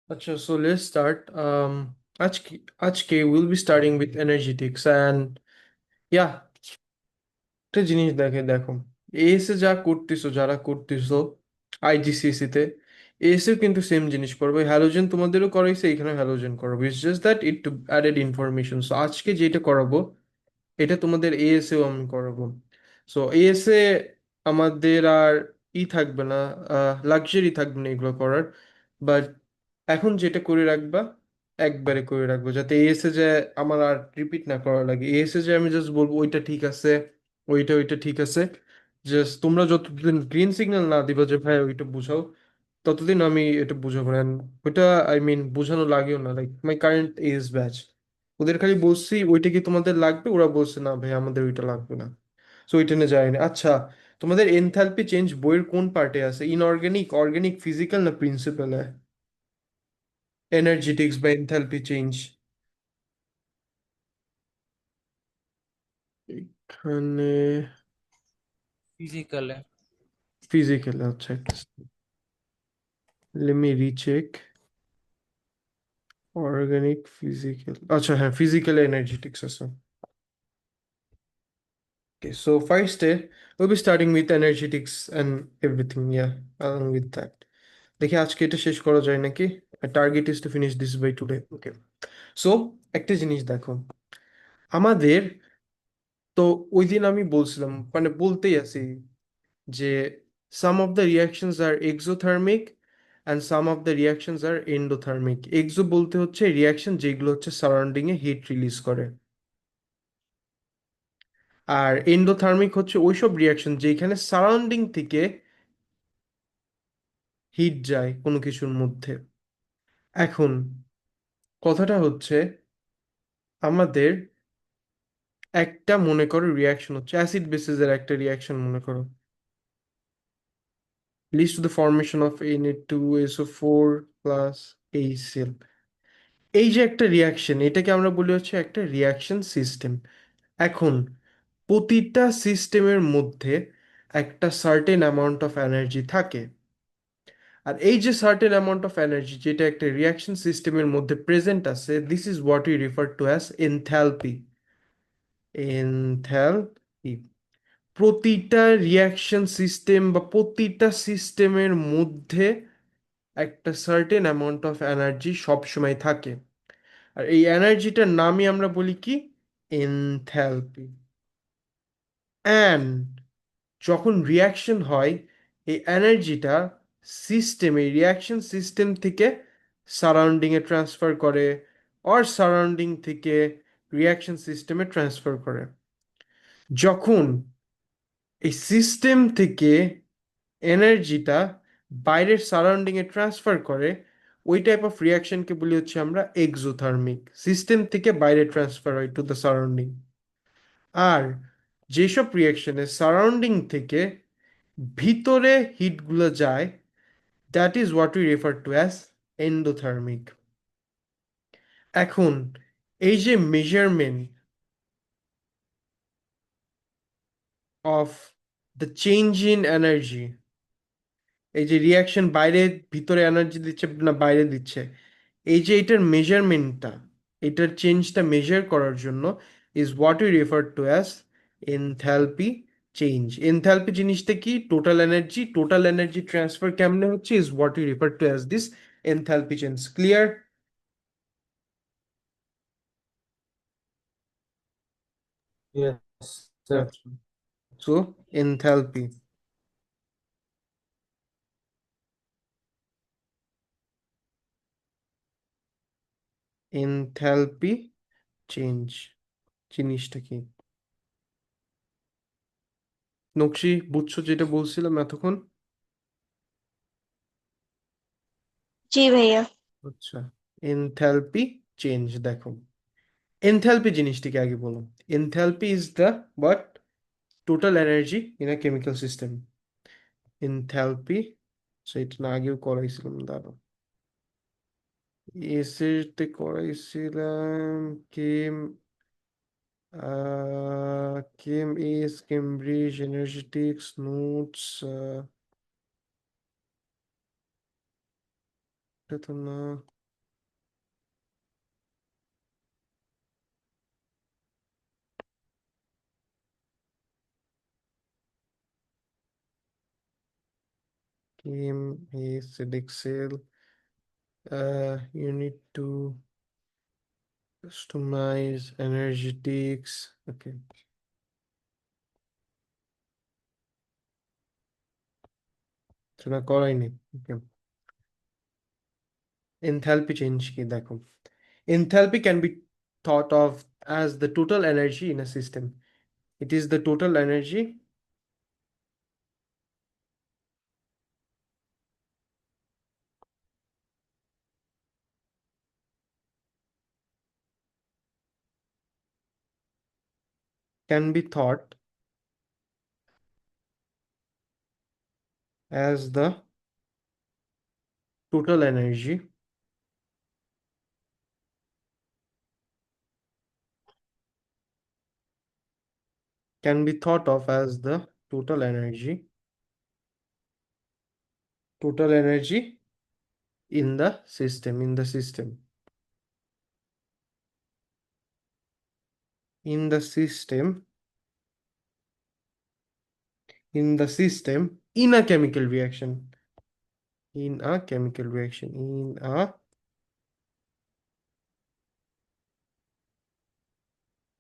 So let's start. আজকে we'll be starting with energetics and yeah, একটা জিনিস দেখো এএসএ যা করতেছো যারা করতেছো আইজিসিএসি তে এএসএ কিন্তু সেম জিনিস করবে হ্যালোজেন তোমাদেরও করাইছে এখানে হ্যালোজেন করাবো it's just that it added information so আজকে যেটা করাবো এটা তোমাদের এএসএও আমি করাবো সো এএসএ আমাদের আর থাকবে না লাক্সারি থাকবে না এগুলো করার বাট এখন যেটা করে রাখবা একবারে করে রাখবো যাতে এএসএ যে আমার আর রিপিট না করা লাগে এএসএ যে আমি জাস্ট বলবো ওইটা ঠিক আছে ওইটা ঠিক আছে জাস্ট তোমরা যতদিন গ্রিন সিগন্যাল না দিবা যে ভাই ওইটা বুঝাও ততদিন আমি এটা বুঝাবো না And ওইটা আই মিন বোঝানো লাগেও না like my current age batch ওদের খালি বলছি ওইটা কি তোমাদের লাগবে ওরা বলছে না ভাই আমাদের ওইটা লাগবে না সো ওইটা নিয়ে যায়নি আচ্ছা তোমাদের এনথালপি চেঞ্জ বইয়ের কোন পার্টে আছে ইনঅর্গানিক অর্গানিক ফিজিক্যাল না প্রিন্সিপালে এনার্জেটিক্স বা এনথালপি চেঞ্জ এখানে ফিজিক্যালে। ফিজিক্যাল আচ্ছা একটা let me recheck organic physical আচ্ছা হ্যাঁ ফিজিক্যাল এনার্জেটিক্স আছে Okay, so first we'll be starting with energetics and everything, yeah, along with that. দেখি আজকে এটা শেষ করা যায় নাকি target is to finish this by today okay so একটা জিনিস দেখো আমাদের তো ওই দিন আমি বলছিলাম মানে বলতেই আছি যে some of the reactions are exothermic and some of the reactions are endothermic exo বলতে হচ্ছে রিয়াকশন যেগুলো হচ্ছে সারাউন্ডিং এ হিট রিলিজ করে আর এন্ডোথার্মিক হচ্ছে ওইসব রিয়াকশন যেখানে সারাউন্ডিং থেকে হিট যায় কোনো কিছুর মধ্যে এখন কথাটা হচ্ছে আমাদের একটা মনে করো রিয়াকশন হচ্ছে অ্যাসিড বেসিসের একটা রিয়াকশন মনে করো leads to the formation of Na2SO4 plus HCl এই যে একটা রিয়াকশন এটাকে আমরা বলি হচ্ছে একটা রিয়াকশন সিস্টেম এখন প্রতিটা সিস্টেমের মধ্যে একটা সার্টেন অ্যামাউন্ট অফ এনার্জি থাকে আর এই যে সার্টেন অ্যামাউন্ট অফ এনার্জি যেটা একটা রিয়াকশন সিস্টেমের মধ্যে প্রেজেন্ট আছে this is what we refer to as enthalpy enthalpy প্রতিটা রিয়াকশন সিস্টেম বা প্রতিটা সিস্টেমের মধ্যে একটা সার্টেন অ্যামাউন্ট অফ এনার্জি সবসময় থাকে আর এই এনার্জিটার নামই আমরা বলি কি এনথ্যালপি অ্যান্ড যখন রিয়াকশন হয় এই এনার্জিটা সিস্টেমে রিয়াকশন সিস্টেম থেকে সারাউন্ডিংয়ে ট্রান্সফার করে আর সারাউন্ডিং থেকে রিয়াকশন সিস্টেমে ট্রান্সফার করে যখন এই সিস্টেম থেকে এনার্জিটা বাইরের সারাউন্ডিংয়ে ট্রান্সফার করে ওই টাইপ অফ রিয়াকশনকে বলি হচ্ছে আমরা এক্সোথার্মিক সিস্টেম থেকে বাইরে ট্রান্সফার হয় টু দ্য সারাউন্ডিং আর যেসব রিয়াকশনে সারাউন্ডিং থেকে ভিতরে হিটগুলো যায় that is what we refer to as endothermic এখন এই যে measurement of the change in energy এই যে রিয়াকশন বাইরে ভিতরে এনার্জি দিচ্ছে না বাইরে দিচ্ছে এই যে এটার মেজারমেন্টটা এটার চেঞ্জটা মেজার করার জন্য is what we refer to as enthalpy change enthalpy জিনিসটা কি টোটাল এনার্জি ট্রান্সফার কেমনে হচ্ছে is what we refer to as this enthalpy change clear Yes, sir. আচ্ছা সো এনথ্যালপি এনথ্যালপি চেঞ্জ জিনিসটা কি নকশি বুঝছো যেটা বলছিলাম এতক্ষণ जी भैया। আচ্ছা এনথ্যালপি চেঞ্জ দেখো এনথ্যালপি জিনিসটিকে আগে বলো enthalpy is the what total energy in a chemical system enthalpy সেটা না আগেও করাইছিলাম দাঁড়ো এসেতে করাইছিলাম কেম কেম এস কেমব্রিজ এনার্জেটিক্স নোটস এটা তো না acidic cell. You need to customize energetics. Okay. সেটা করাইনি। Okay. Enthalpy change কি দেখো। Enthalpy can be thought of as the total energy in a system. It is the total energy can be thought as the total energy can be thought of as the total energy in the system in the system in a chemical reaction in a chemical reaction in a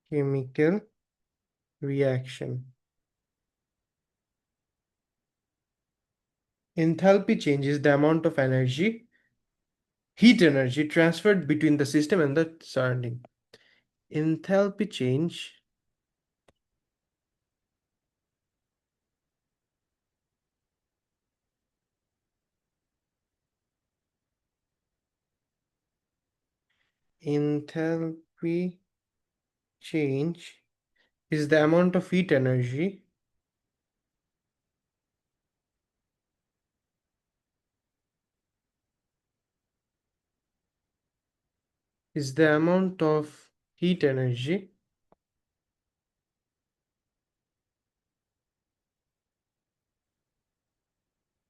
chemical reaction. Enthalpy change is the amount of heat energy transferred between the system and the surrounding. Enthalpy change enthalpy change is the amount of heat energy is the amount of heat energy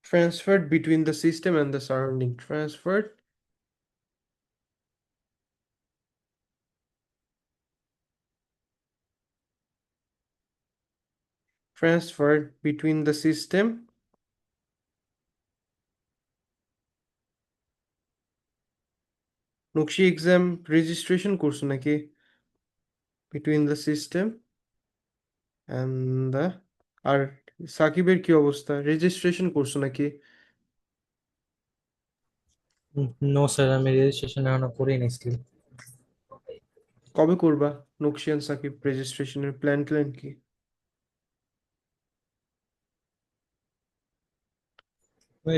transferred between the system and the surrounding. Transferred between the system নকশি exam registration করছো নাকি between the system and the আর সাকিবের কি অবস্থা registration করছো নাকি no sir, আমি registration এখনো করিনি স্টিল। কবে করবা নকশি and সাকিব রেজিস্ট্রেশনের প্ল্যান কি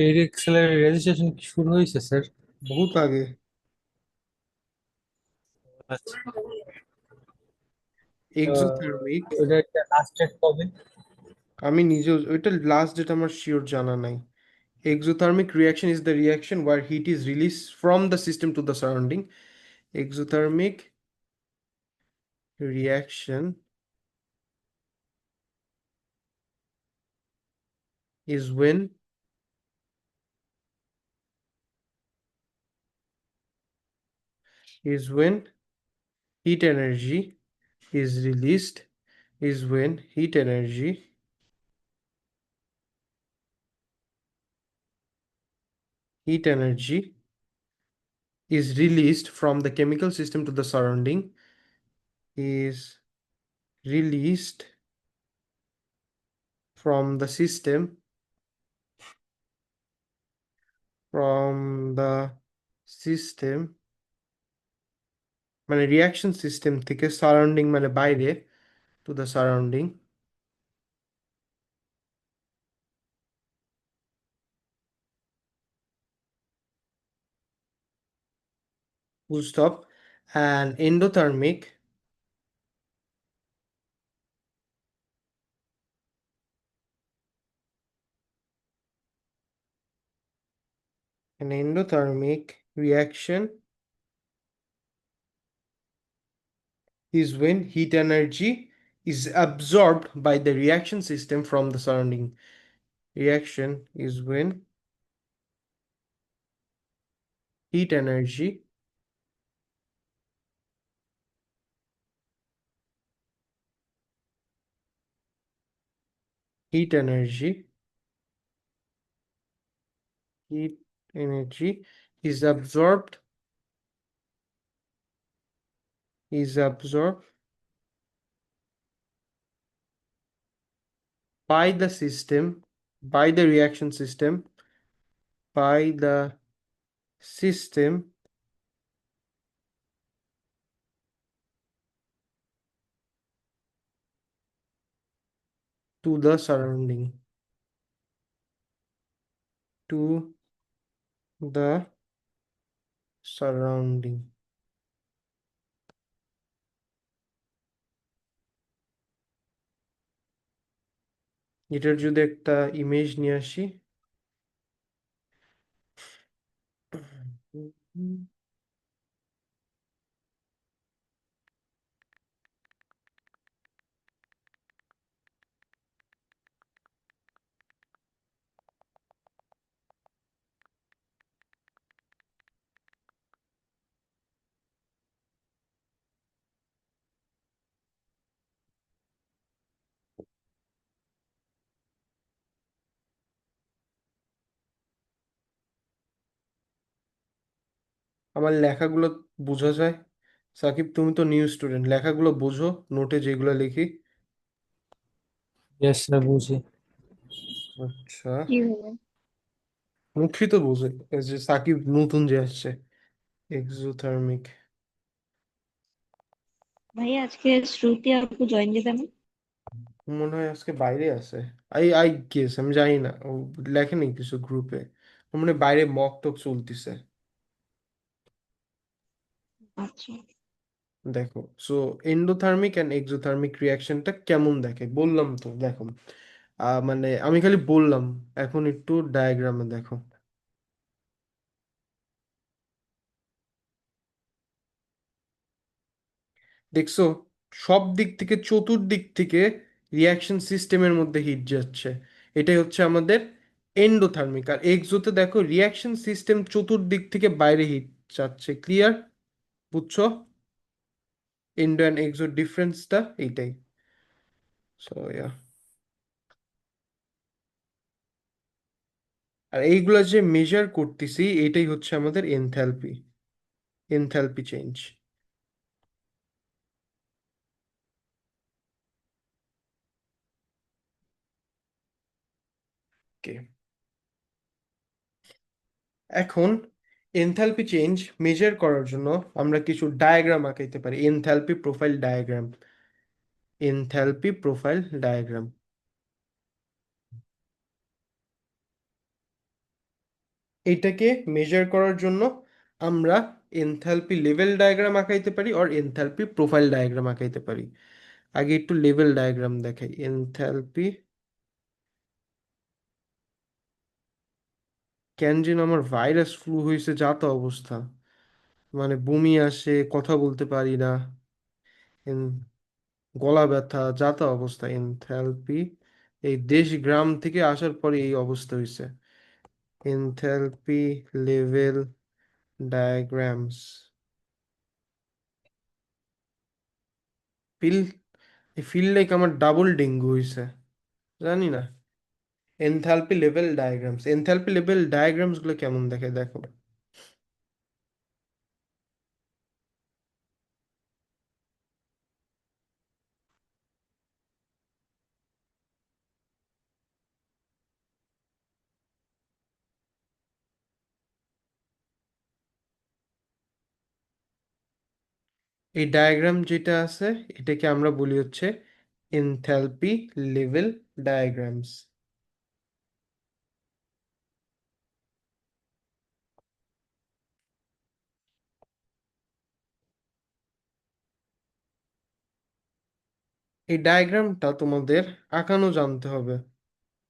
এই এক্সেলের রেজিস্ট্রেশন কি শুরু হয়েছে স্যার? বহুত আগে আচ্ছা, এক্সোথার্মিক ওটা একটা লাস্ট ডেট কবে? আমি নিজেও ওইটা লাস্ট ডেট আমার শিওর জানা নাই exothermic reaction is the reaction where heat is released from the system to the surrounding exothermic reaction is when is when heat energy is released is when heat energy is released from the chemical system to the surrounding is released from the system from the system মানে reaction system থেকে surrounding মানে বাইরে to the surrounding full stop and endothermic reaction is when heat energy is absorbed by the reaction system from the surrounding. Reaction is when heat energy heat energy heat energy is absorbed is absorbed by the system, by the reaction system, by the system to the surrounding, to the surrounding. এটার যদি একটা image নিয়ে আসি, আমার লেখাগুলো বোঝা যায়? সাকিব, তুমি তো নিউ স্টুডেন্ট, লেখাগুলো বোঝো, নোটে যেগুলো লিখি? ইয়েস স্যার, বুঝি। আচ্ছা, জি ভাইয়া। মুখী তো বোঝে। এই যে সাকিব নতুন যে আসছে, এক্সোথার্মিক। ভাইয়া আজকে শ্রুতি আপু জয়েন দিবে না? মনে হয় আজকে বাইরে আছে। আই গেস, আমি জানি না, ও লেখেনি কিছু গ্রুপে। মনে হয় বাইরে মক টক চলতেছে। আচ্ছা। দেখো, সো এন্ডোথার্মিক অ্যান্ড এক্সোথার্মিক রিয়াকশনটা কেমন দেখে বললাম তো, দেখো। মানে আমি খালি বললাম, এখন একটু ডায়াগ্রামে দেখো। দেখছো, সব দিক থেকে, চতুর্দিক থেকে রিয়াকশন সিস্টেমের মধ্যে হিট যাচ্ছে। এটাই হচ্ছে আমাদের এন্ডোথার্মিক। আর এক্সোতে দেখো, রিয়াকশন সিস্টেম চতুর্দিক থেকে বাইরে হিট যাচ্ছে। ক্লিয়ার? বুঝছো এন্ডো অ্যান্ড এক্সোর ডিফারেন্সটা? এইটাই। সো ইয়া, আর এইগুলা যে মেজার করতেছি, এটাই হচ্ছে আমাদের এনথ্যালপি, এনথ্যালপি চেঞ্জ। ওকে, এখন এনথ্যালপি চেঞ্জ মেজার করার জন্য আমরা কিছু ডায়াগ্রাম আঁকাইতে পারি। Enthalpy profile diagram, enthalpy profile diagram. এটাকে মেজার করার জন্য আমরা এনথ্যালপি লেভেল ডায়াগ্রাম আঁকাইতে পারি, আর এনথ্যালপি প্রোফাইল ডায়াগ্রাম আঁকাইতে পারি। আগে একটু লেভেল ডায়াগ্রাম দেখাই। এনথ্যালপি, কেন যেন আমার ভাইরাস ফ্লু হয়েছে, যা তো অবস্থা, মানে বমি আসে, কথা বলতে পারি না, গলা ব্যথা, যা তা অবস্থা। এনথ্যালপি, এই দেশ গ্রাম থেকে আসার পরে এই অবস্থা হয়েছে। Enthalpy level diagrams. Feel feel like আমার ডাবল ডেঙ্গু হয়েছে, জানি না। Enthalpy level diagrams, enthalpy level diagrams গুলো কেমন দেখে দেখো। এই ডায়াগ্রাম যেটা আছে, এটাকে আমরা বলি হচ্ছে এনথ্যালপি লেভেল ডায়াগ্রামস। এই ডায়াগ্রামটা তোমাদের আঁকানো জানতে হবে।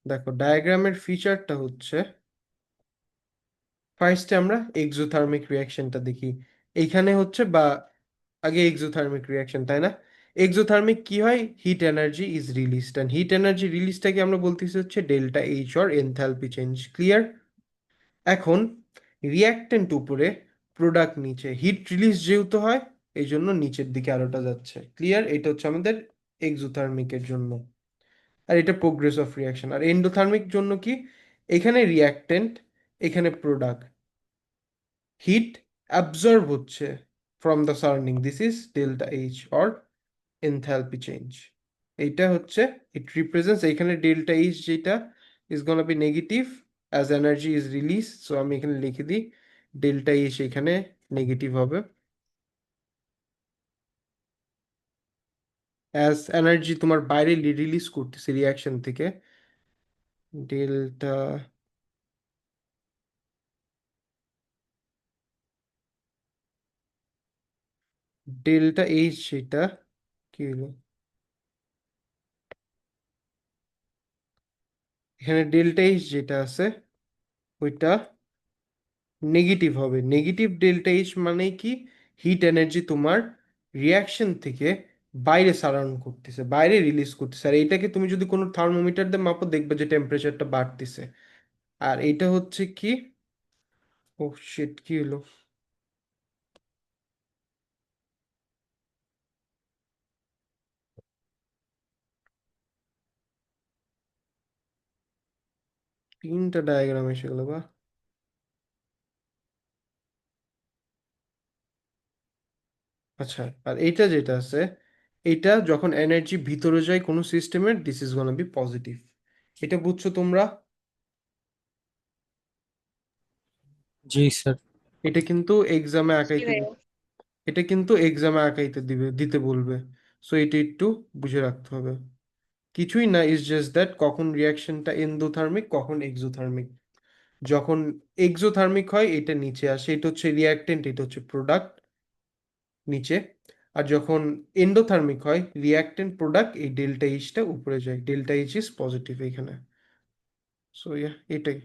দেখো, ডায়াগ্রামের ফিচারটা হচ্ছে, ফার্স্টে আমরা এক্সোথার্মিক রিয়াকশনটা দেখি। এইখানে হচ্ছে, বা আগে এক্সোথার্মিক রিয়াকশন, তাই না? এক্সোথার্মিক কি হয়? Heat energy is released, and heat energy রিলিজটাকে আমরা বলতেছি হচ্ছে delta H, or enthalpy change. Clear? এখন রিয়াক্টেন্ট উপরে, প্রোডাক্ট নিচে, হিট রিলিজ যেহেতু হয়, এই জন্য নিচের দিকে আলোটা যাচ্ছে। ক্লিয়ার? এটা হচ্ছে আমাদের এক্সোথার্মিকের জন্য। আর এটা প্রোগ্রেস অফ রিয়াকশন। আর এন্ডোথার্মিক জন্য কি? এখানে রিয়াক্টেন্ট, এখানে প্রোডাক্ট, হিট অ্যাবজর্ব হচ্ছে from the surrounding, this is delta H or enthalpy change. এইটা হচ্ছে, ইট রিপ্রেজেন্টস, এখানে ডেল্টা এইচ যেটা is gonna be negative as energy is release, so আমি এখানে লিখে দিই ডেল্টা এইচ এখানে নেগেটিভ হবে অ্যাজ এনার্জি তোমার বাইরে রিলিজ করতেছে রিয়াকশন থেকে। ডেল্টা ডেল্টা এইচ যেটা কি হলো, এখানে ডেল্টা এইচ যেটা আছে ওইটা নেগেটিভ হবে। নেগেটিভ ডেল্টা এইচ মানে কি, হিট এনার্জি তোমার রিয়াকশন থেকে বাইরে সারাউন্ড করতেছে, বাইরে রিলিজ করতেছে। আর এইটাকে তুমি যদি কোনো থার্মোমিটার দিয়ে মাপো দেখবে যে টেম্পারেচারটা বাড়তেছে। আর এইটা হচ্ছে কি, ও শিট, কি হলো, তিনটা ডায়াগ্রাম এসে গেলো বা। আচ্ছা, আর এইটা যেটা আছে, এটা যখন এনার্জি ভিতরে যায় কোনো সিস্টেমের, this is gonna B positive. এটা বুঝছো তোমরা? জি স্যার। এটা কিন্তু এক্সামে জি আঁকাইতে ভাইয়া। এটা কিন্তু এক্সামে আঁকাইতে দিতে বলবে। সো এটা একটু বুঝে রাখতে হবে। কিছুই না, ইজ জাস্ট দ্যাট কখন রিয়াকশনটা এন্ডোথার্মিক কখন এক্সোথার্মিক। যখন এক্সোথার্মিক হয় এটা নিচে আসে, এটা হচ্ছে রিয়াক্টেন্ট, এটা হচ্ছে প্রোডাক্ট নিচে। আর যখন এন্ডোথার্মিক হয়, রিয়াক্টেন্ট প্রোডাক্ট, এই ডেল্টা এইচটা উপরে যায়, ডেল্টা এইচ ইজ পজিটিভ এখানে। সো ইয়া, এটাই।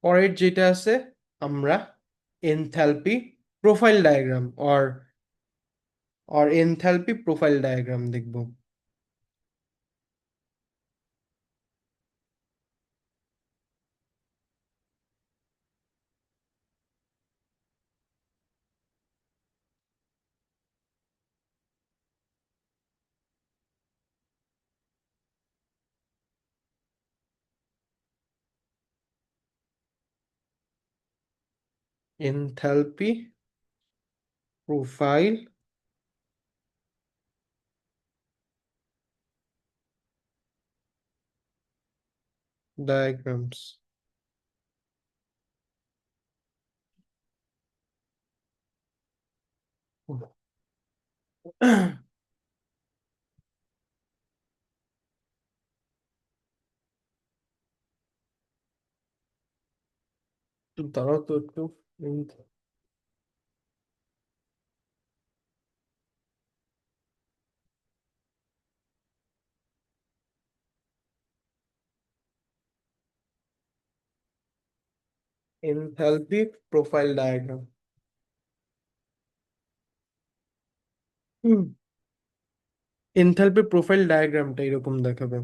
পরের যেটা আছে, আমরা enthalpy profile diagram or or enthalpy profile diagram দেখব। Enthalpy profile diagrams. একটু দাঁড়াও তো একটু। Enthalpy profile diagram. Enthalpy profile ডায়াগ্রামটা এরকম দেখাবে।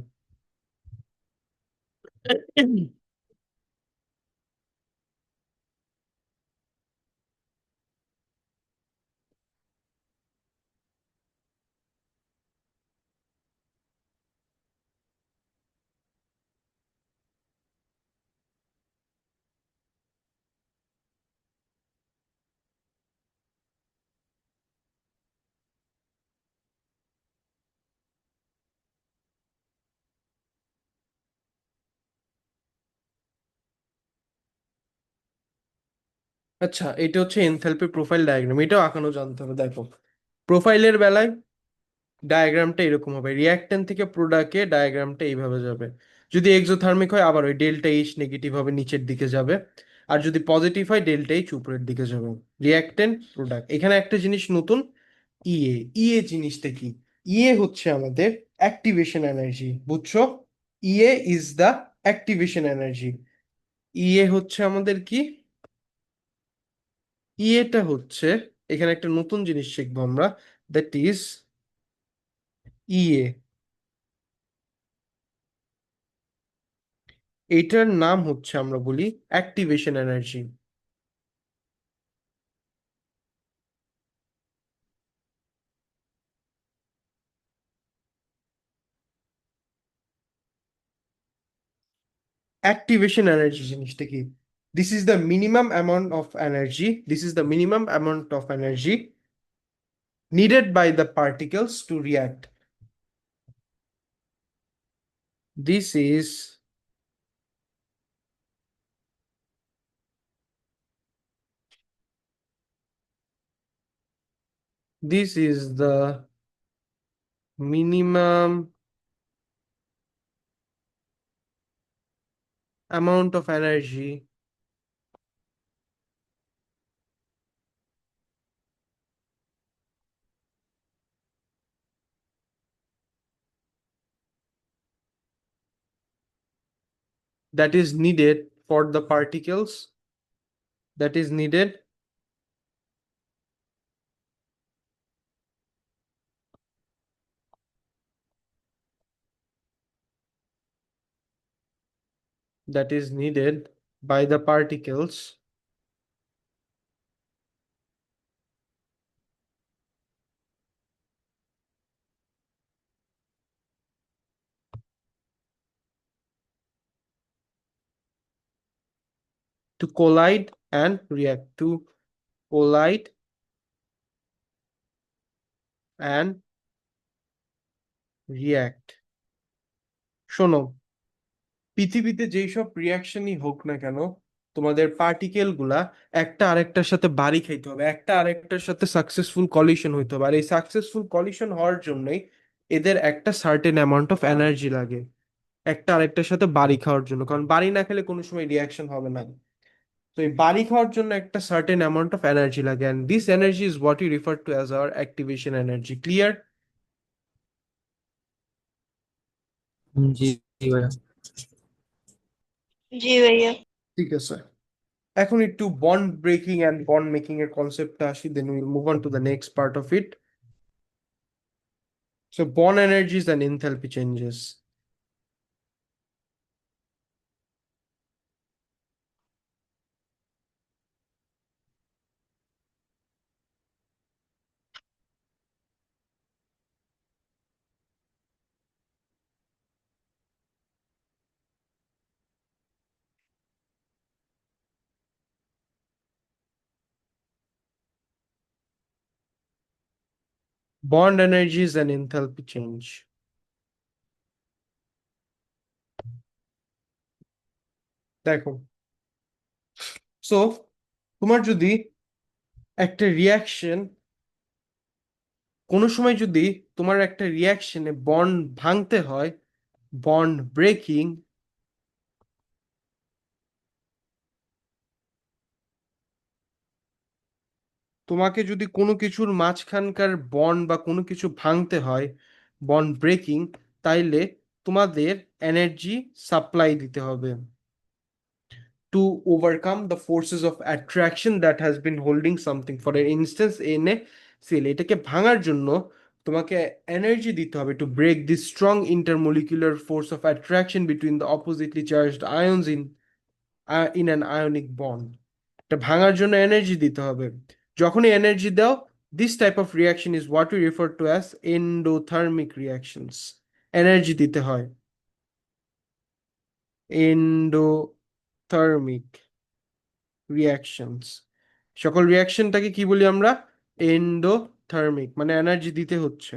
আচ্ছা, এটা হচ্ছে এনথ্যালপি প্রোফাইল ডায়াগ্রাম, এটাও আঁকানো জানতে হবে। দেখো, প্রোফাইলের বেলায় ডায়াগ্রামটা এরকম হবে, রিয়াক্ট্যান্ট থেকে প্রোডাক্টে ডায়াগ্রামটা এইভাবে যাবে। যদি এক্সোথার্মিক হয় আবার ওই ডেল্টা এইচ নেগেটিভ হবে, নিচের দিকে যাবে। আর যদি পজিটিভ হয় ডেল্টা এইচ উপরের দিকে যাবে। রিয়াক্ট্যান্ট প্রোডাক্ট, এখানে একটা জিনিস নতুন, ইএ। ইএ জিনিসটা কি? ইএ হচ্ছে আমাদের অ্যাক্টিভেশন এনার্জি, বুঝছো? ইএ ইজ দ্য অ্যাক্টিভেশন এনার্জি। ইএ হচ্ছে আমাদের কি? ইএটা হচ্ছে, এখানে একটা নতুন জিনিস শিখবো আমরা, দ্যাট ইজ ইএ। এটার নাম হচ্ছে আমরা বলি অ্যাক্টিভেশন এনার্জি। অ্যাক্টিভেশন এনার্জি জিনিসটা কি? This is the minimum amount of energy, this is the minimum amount of energy needed by the particles to react. This is the minimum amount of energy that is needed for the particles, that is needed that is needed by the particles to collide and react, to collide and react। শোনো, পৃথিবীতে যেই সব রিয়াকশনই হোক না কেন, তোমাদের particle গুলা একটা আরেকটার সাথে বাড়ি খাইতে হবে, একটা আরেকটার সাথে সাকসেসফুল কলিশন হইতে হবে। আর এই সাকসেসফুল কলিশন হওয়ার জন্যই এদের একটা সার্টেন অ্যামাউন্ট অফ এনার্জি লাগে, একটা আরেকটার সাথে বাড়ি খাওয়ার জন্য। কারণ বাড়ি না খেলে কোনো সময় রিয়াকশন হবে না। তো এই বাড়ি খাওয়ার জন্য একটা সার্টেন অ্যামাউন্ট অফ এনার্জি লাগে, and this energy is what you refer to as our activation energy. Clear? জি জি ভাইয়া। জি ভাইয়া। ঠিক আছে, এখন একটু bond breaking and bond making এর কনসেপ্টটা আসি, then will move on to the next part of it. So bond energies and enthalpy changes. Bond energies and enthalpy change. দেখো, সো তোমার যদি একটা রিয়াকশন, কোনো সময় যদি তোমার একটা রিয়াকশনে বন্ড ভাঙতে হয়, বন্ড ব্রেকিং, তোমাকে যদি কোনো কিছুর মাঝখানকার বন্ড বা কোনো কিছু ভাঙতে হয়, বন্ড ব্রেকিং, তাইলে তোমাদের এনার্জি সাপ্লাই দিতে হবে to overcome the forces of attraction that has been holding something, for an instance এনে সেল, এটাকে ভাঙার জন্য তোমাকে এনার্জি দিতে হবে to break this strong intermolecular force of attraction between the oppositely charged ions in an ionic bond। এটা ভাঙার জন্য এনার্জি দিতে হবে। যখনই এনার্জি দাও, this type of reaction is what we refer to as endothermic reactions। Energy দিতে হয়, endothermic reactions. সকল রিয়াকশনটাকে কি বলি আমরা? এন্ডোথার্মিক, মানে এনার্জি দিতে হচ্ছে।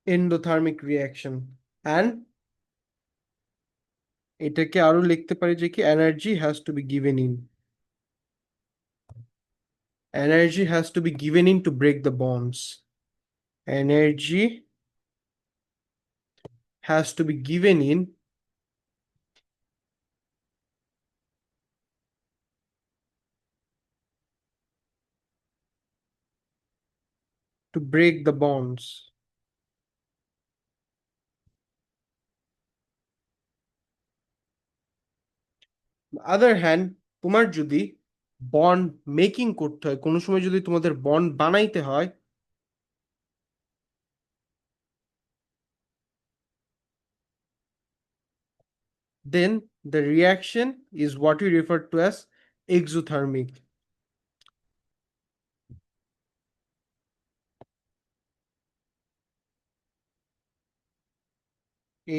Endothermic reaction. অ্যান্ড এটাকে আরো লিখতে পারি যে কি, energy has to be given in, energy has to be given in to break the bonds, energy has to be given in to break the bonds. Other hand, তোমার যদি bond making করতে হয়, কোনো সময় যদি তোমাদের বন্ড বানাইতে হয়, then the reaction is what we refer to as exothermic.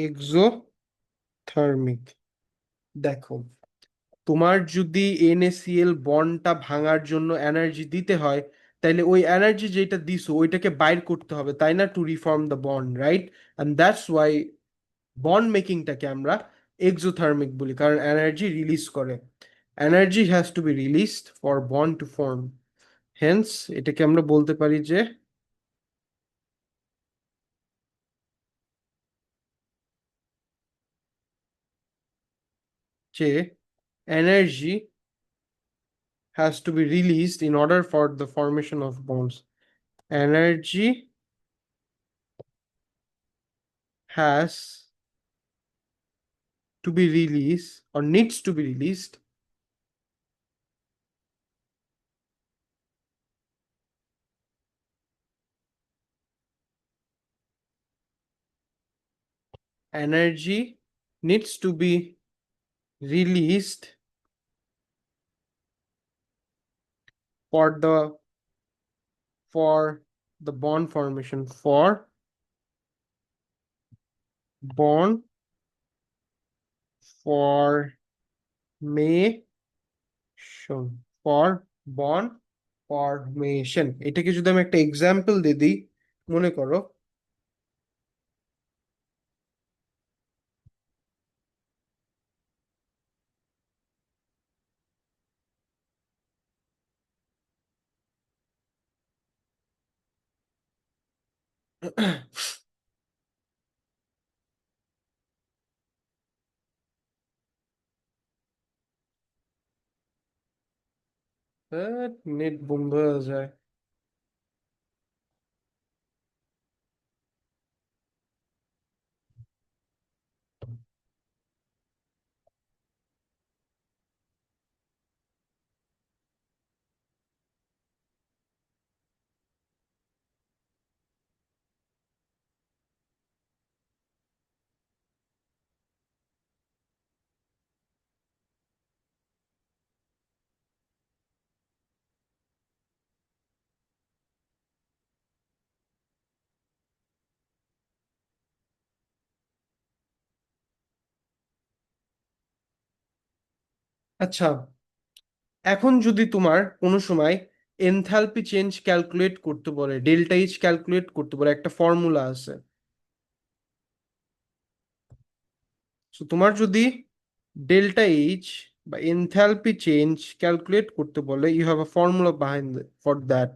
Exothermic. দেখো, তোমার যদি NaCl বন্ডটা ভাঙার জন্য এনার্জি দিতে হয়, তাহলে ওই এনার্জি যেটা দিছো ওইটাকে বাইর করতে হবে, তাই না, to reform the bond, right? And that's why bond মেকিংটাকে আমরা এক্সোথার্মিক বলি, কারণ এনার্জি রিলিজ করে। Energy has to be released for bond to form. Hence এটাকে আমরা বলতে পারি যে energy has to be released in order for the formation of bonds. Energy has to be released or needs to be released energy needs to be released for the bond formation, for bond formation, for bond formation। এটাকে যদি আমি একটা example দিয়ে দিই, মনে করো net বন্ধ হয়ে যায়। আচ্ছা, এখন যদি তোমার কোনো সময় এনথালপি চেঞ্জ ক্যালকুলেট করতে বলে, ডেল্টা এইচ ক্যালকুলেট করতে বলে, একটা ফর্মুলা আছে। সো তোমার যদি ডেল্টা এইচ বা এনথালপি চেঞ্জ ক্যালকুলেট করতে বলে, you have a formula behind for that.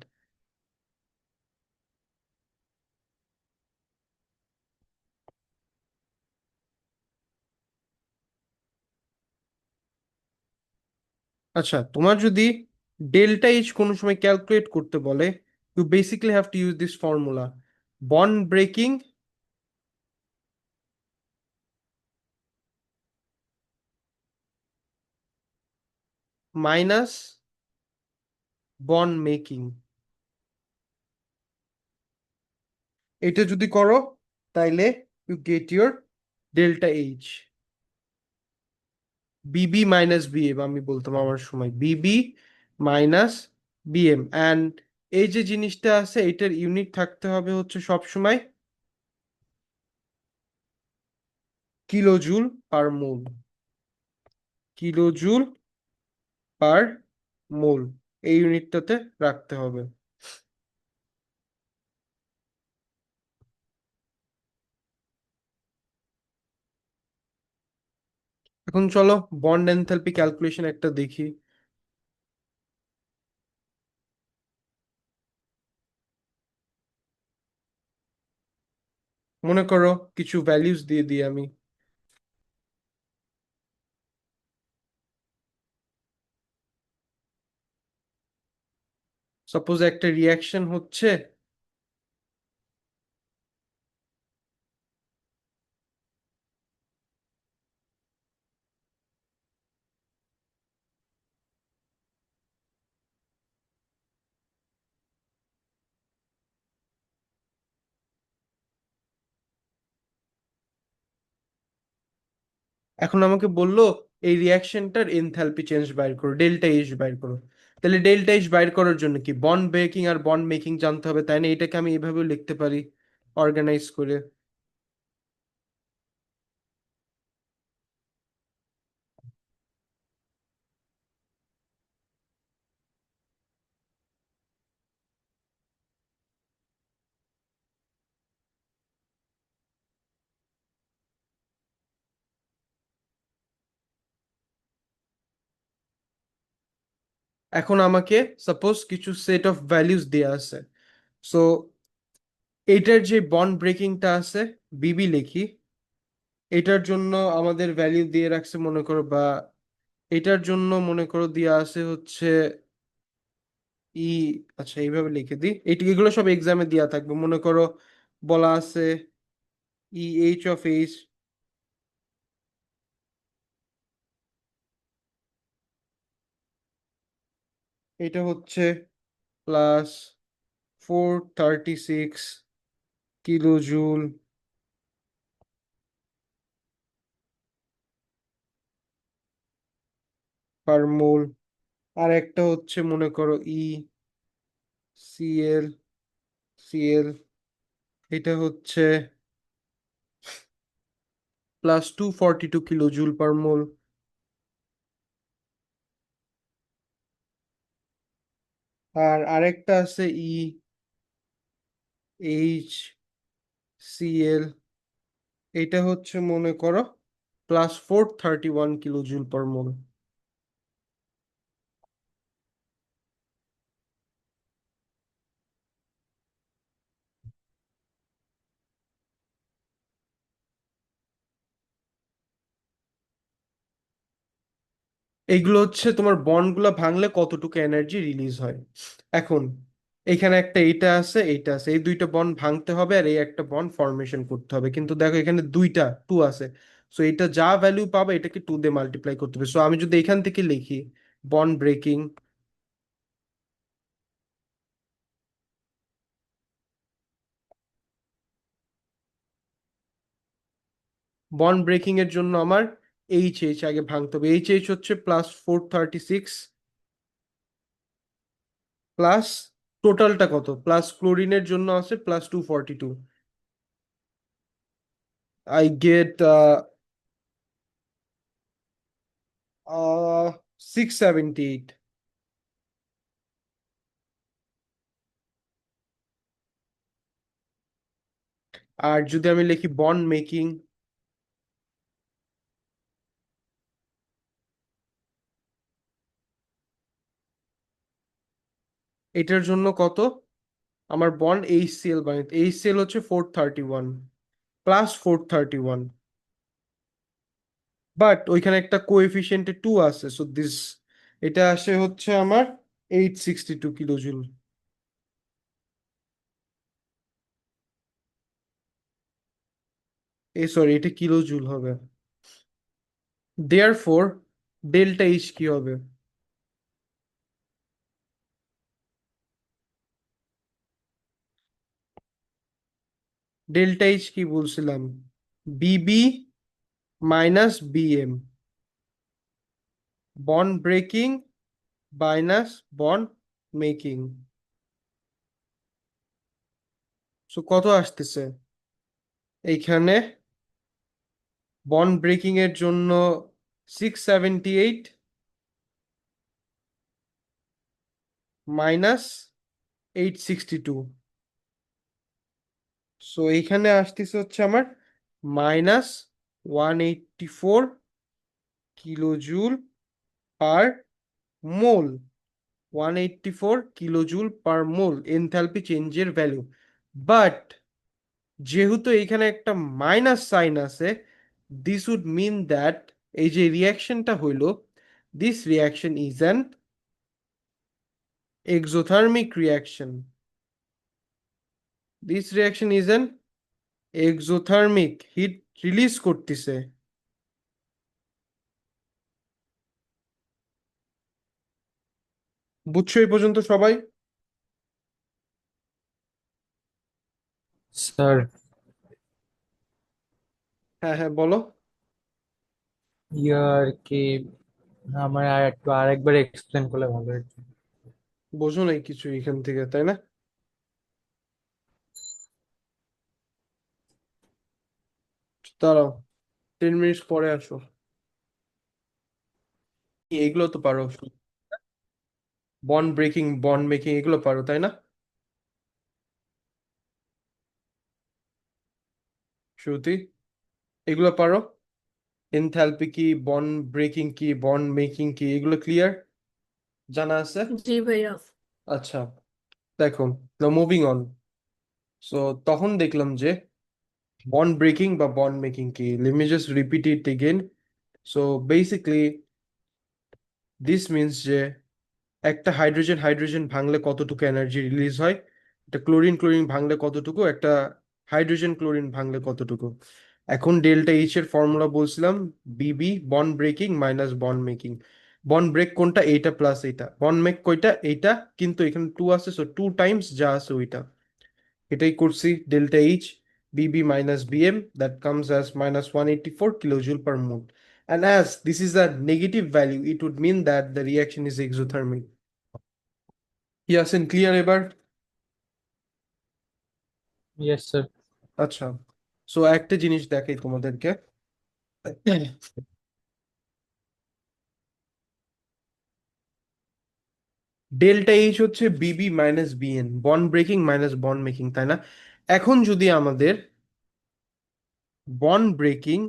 আচ্ছা, তোমার যদি ডেল্টা এইচ কোনো সময় ক্যালকুলেট করতে বলে, you basically have to use this formula: bond breaking minus bond making. এটা যদি করো তাইলে you get your delta H. BB minus BM আমি বলতাম আমার সময়, বিবি মাইনাস বিএম। অ্যান্ড এই যে জিনিসটা আছে এটার ইউনিট থাকতে হবে হচ্ছে সব সময় kilojoule per mole, kilojoule per মোল, এই ইউনিটটাতে রাখতে হবে। এখন চলো বন্ড এনথালপি ক্যালকুলেশন একটা দেখি। মনে করো কিছু ভ্যালিউজ দিয়ে দিই আমি। সাপোজ একটা রিয়াকশন হচ্ছে এখন আমাকে বললো এই রিয়াকশনটার এনথালপি চেঞ্জ বাইর করো, ডেল্টা এইচ বাইর করো। তাহলে ডেল্টা এইচ বাইর করার জন্য কি বন্ড ব্রেকিং আর বন্ড মেকিং জানতে হবে, তাই না? এটাকে আমি এইভাবেও লিখতে পারি অর্গানাইজ করে। এখন আমাকে সাপোজ কিছু সেট অফ ভ্যালিউজ দেয়া আছে। সো এইটার যে বন্ড ব্রেকিংটা আছে, বিবি লিখি। এটার জন্য আমাদের ভ্যালিউ দিয়ে রাখছে মনে করো, বা এটার জন্য মনে করো দিয়া আছে হচ্ছে ই। আচ্ছা, এইভাবে লিখে দিই, এগুলো সব এক্সামে দেয়া থাকবে মনে করো। বলা আছে ই এইচ অফ এইচ, এটা হচ্ছে প্লাস 436 কিলো জুল পার মোল। আর একটা হচ্ছে মনে করো ই সিএল সিএল, এটা হচ্ছে +242 কিলো জুল পার মোল। আর আরেকটা আছে ই এইচ সিএল, এটা হচ্ছে মনে করো +431 কিলো জুল পার মোল। এইগুলো হচ্ছে তোমার বন্ডগুলো ভাঙলে কতটুকু এনার্জি রিলিজ হয়। এখন এখানে একটা এইটা আছে, এইটা আছে, এই দুইটা বন্ড ভাঙতে হবে আর এই একটা বন্ড ফর্মেশন করতে হবে, কিন্তু দেখো এখানে দুইটা টু আছে। সো এটা যা ভ্যালু পাবে এটাকে টু দিয়ে মাল্টিপ্লাই করতে হবে। সো আমি যদি এখান থেকে লিখি বন্ড ব্রেকিং, বন্ড ব্রেকিং এর জন্য আমার এইচ এইচ আগে ভাঙতে হবে। এইচ এইচ হচ্ছে +436 প্লাস টোটালটা কত, প্লাস ক্লোরিনের জন্য আছে +242। I get 678। আর যদি আমি লিখি বন্ড মেকিং, এটার জন্য কত, আমার বন্ড এইচসিএল বানাইতে, এইচসিএল হচ্ছে 431 +431, বাট ওইখানে একটা কোএফিসিয়েন্টে টু আছে, সো দিস, এটা আসে হচ্ছে আমার 862 কিলো জুল। এই সরি, এটা কিলো জুল হবে। দেয়ার ফোর ডেল্টা এইচ কি হবে? ডেল্টা এইচ কি বলছিলাম? বিবি minus BM, bond breaking minus bond making. So কত আসতেছে এইখানে? বন্ড ব্রেকিং এর জন্য 678 মাইনাস 862। সো এইখানে আসতেছে হচ্ছে আমার -184 kilo joule per mole. 184 kilo joule per mole enthalpy চেঞ্জের ভ্যালু। বাট যেহেতু এখানে একটা মাইনাস সাইন আছে, দিস উড মিন দ্যাট এই যে রিয়াকশনটা হইলো, this reaction is an exothermic reaction. This reaction is an exothermic, heat release করতেছে। বুঝছো এই পর্যন্ত সবাই? স্যার, হ্যাঁ হ্যাঁ, বলো। ইয়ার কি আমার আর একটু আরেকবার এক্সপ্লেন করলে ভালো হতো। বোঝো নাই কিছু এখান থেকে, তাই না? দাঁড়াও, 10 মিনিট পরে আসো। এগুলো তো পারো, বন্ড ব্রেকিং, বন্ড মেকিং, এগুলো পারো তাই না শ্রুতি? এগুলো পারো? এনথ্যালপি কি, বন্ড ব্রেকিং কি, বন্ড মেকিং কি, এগুলো ক্লিয়ার, জানা আছে? জি ভাইয়া। আচ্ছা, দেখো, মুভিং অন। সো তখন দেখলাম যে বন্ড ব্রেকিং বা বন্ড মেকিং কি, let me just repeat it again. So basically this means যে একটা হাইড্রোজেন হাইড্রোজেন ভাঙলে কতটুকু এনার্জি রিলিজ হয়, একটা ক্লোরিন ক্লোরিন ভাঙলে কতটুকু, একটা হাইড্রোজেন ক্লোরিন ভাঙলে কতটুকু। এখন ডেল্টা এইচ এর ফর্মুলা বলছিলাম, BB bond breaking minus bond making. Bond break কোনটা? এইটা প্লাস এইটা। বন্ড মেক কয়টা? এইটা, কিন্তু এখানে টু আছে, সো টু টাইমস যা আছে ওইটা। এটাই করছি, delta H BB minus BM, that comes as -184 kilojoule per mole. And as this is a negative value, it would mean that the reaction is exothermic. Yasin, clear এবার? Yes sir. আচ্ছা, so একটা জিনিস দেখাই তোমাদেরকে। ডেল্টা এইচ হচ্ছে B B minus B N, bond breaking minus bond making, তাই না? এখন যদি আমাদের bond breaking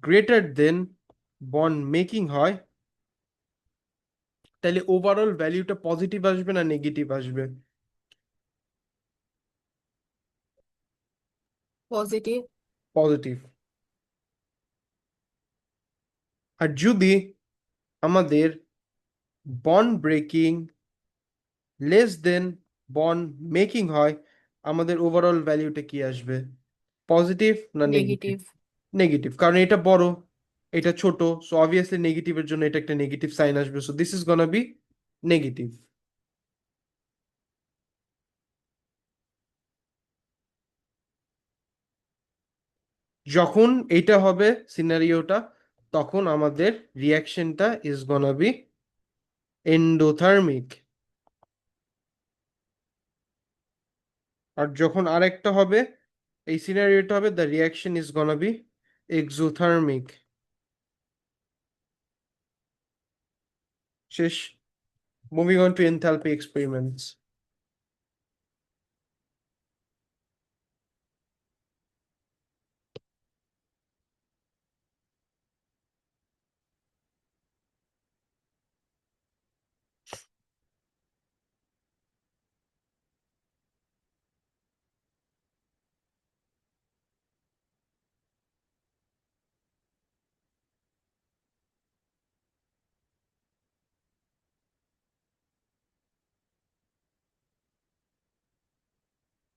greater than bond making হয়, তাহলে ওভারঅল ভ্যালুটা পজিটিভ আসবে না নেগেটিভ আসবে? পজিটিভ। পজিটিভ। আর যদি আমাদের bond breaking less than bond making হয়, আমাদের ওভারঅল ভ্যালুটা কি আসবে? পজিটিভ না নেগেটিভ? নেগেটিভ। নেগেটিভ, কারণ এটা বড়, এটা ছোট, সো অবভিয়াসলি নেগেটিভের জন্য এটা একটা নেগেটিভ সাইন আসবে, so this is gonna be negative. যখন এটা হবে সিনারিওটা, তখন আমাদের রিয়াকশনটা ইজ গোনা বি এন্ডোথার্মিক। আর যখন আরেকটা হবে, এই সিনারিওটা হবে, the reaction is gonna be exothermic. শেষ। Moving on to enthalpy experiments.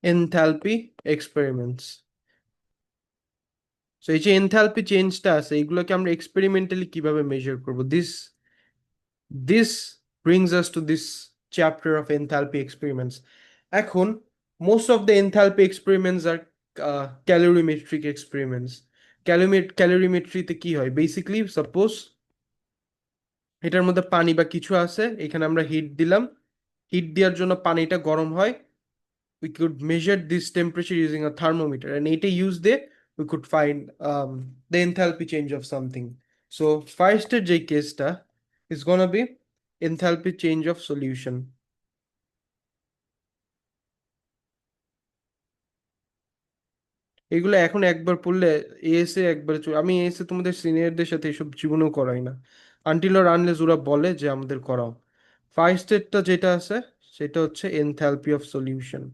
Enthalpy experiments. So এই যে এনথালপি চেঞ্জটা আছে, এগুলোকে আমরা এক্সপেরিমেন্টালি কিভাবে মেজার করব? This brings us to this chapter of enthalpy experiments. এখন most of the enthalpy experiments are calorimetric experiments. ক্যালোরিমেট্রিতে কি হয়? বেসিকলি সাপোজ এটার মধ্যে পানি বা কিছু আছে, এখানে আমরা হিট দিলাম, হিট দেওয়ার জন্য পানিটা গরম হয়, we could measure this temperature using a thermometer, and এটা use দিয়ে we could find the enthalpy change of something. So first এর যে কেসটা is gonna be enthalpy change of solution. এগুলো এখন একবার পড়লে এএসএ একবার আমি এএসএ তোমাদের সিনিয়রদের সাথে এসব জীবনেও করাই না, আনটিল অর আনলেস ওরা বলে যে আমাদের করাও। ফার্স্ট এরটা যেটা আছে সেটা হচ্ছে enthalpy of solution.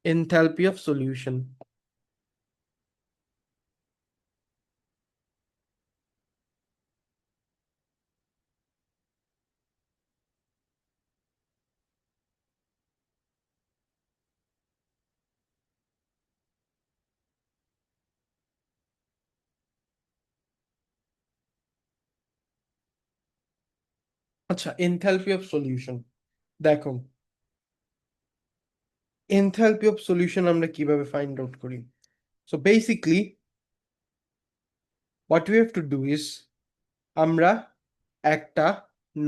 Enthalpy of solution. আচ্ছা, এনথালপি অফ সলিউশন দেখো, এনথালপি অফ সলিউশন আমরা কিভাবে ফাইন্ড আউট করি? So basically what we have to do is, আমরা একটা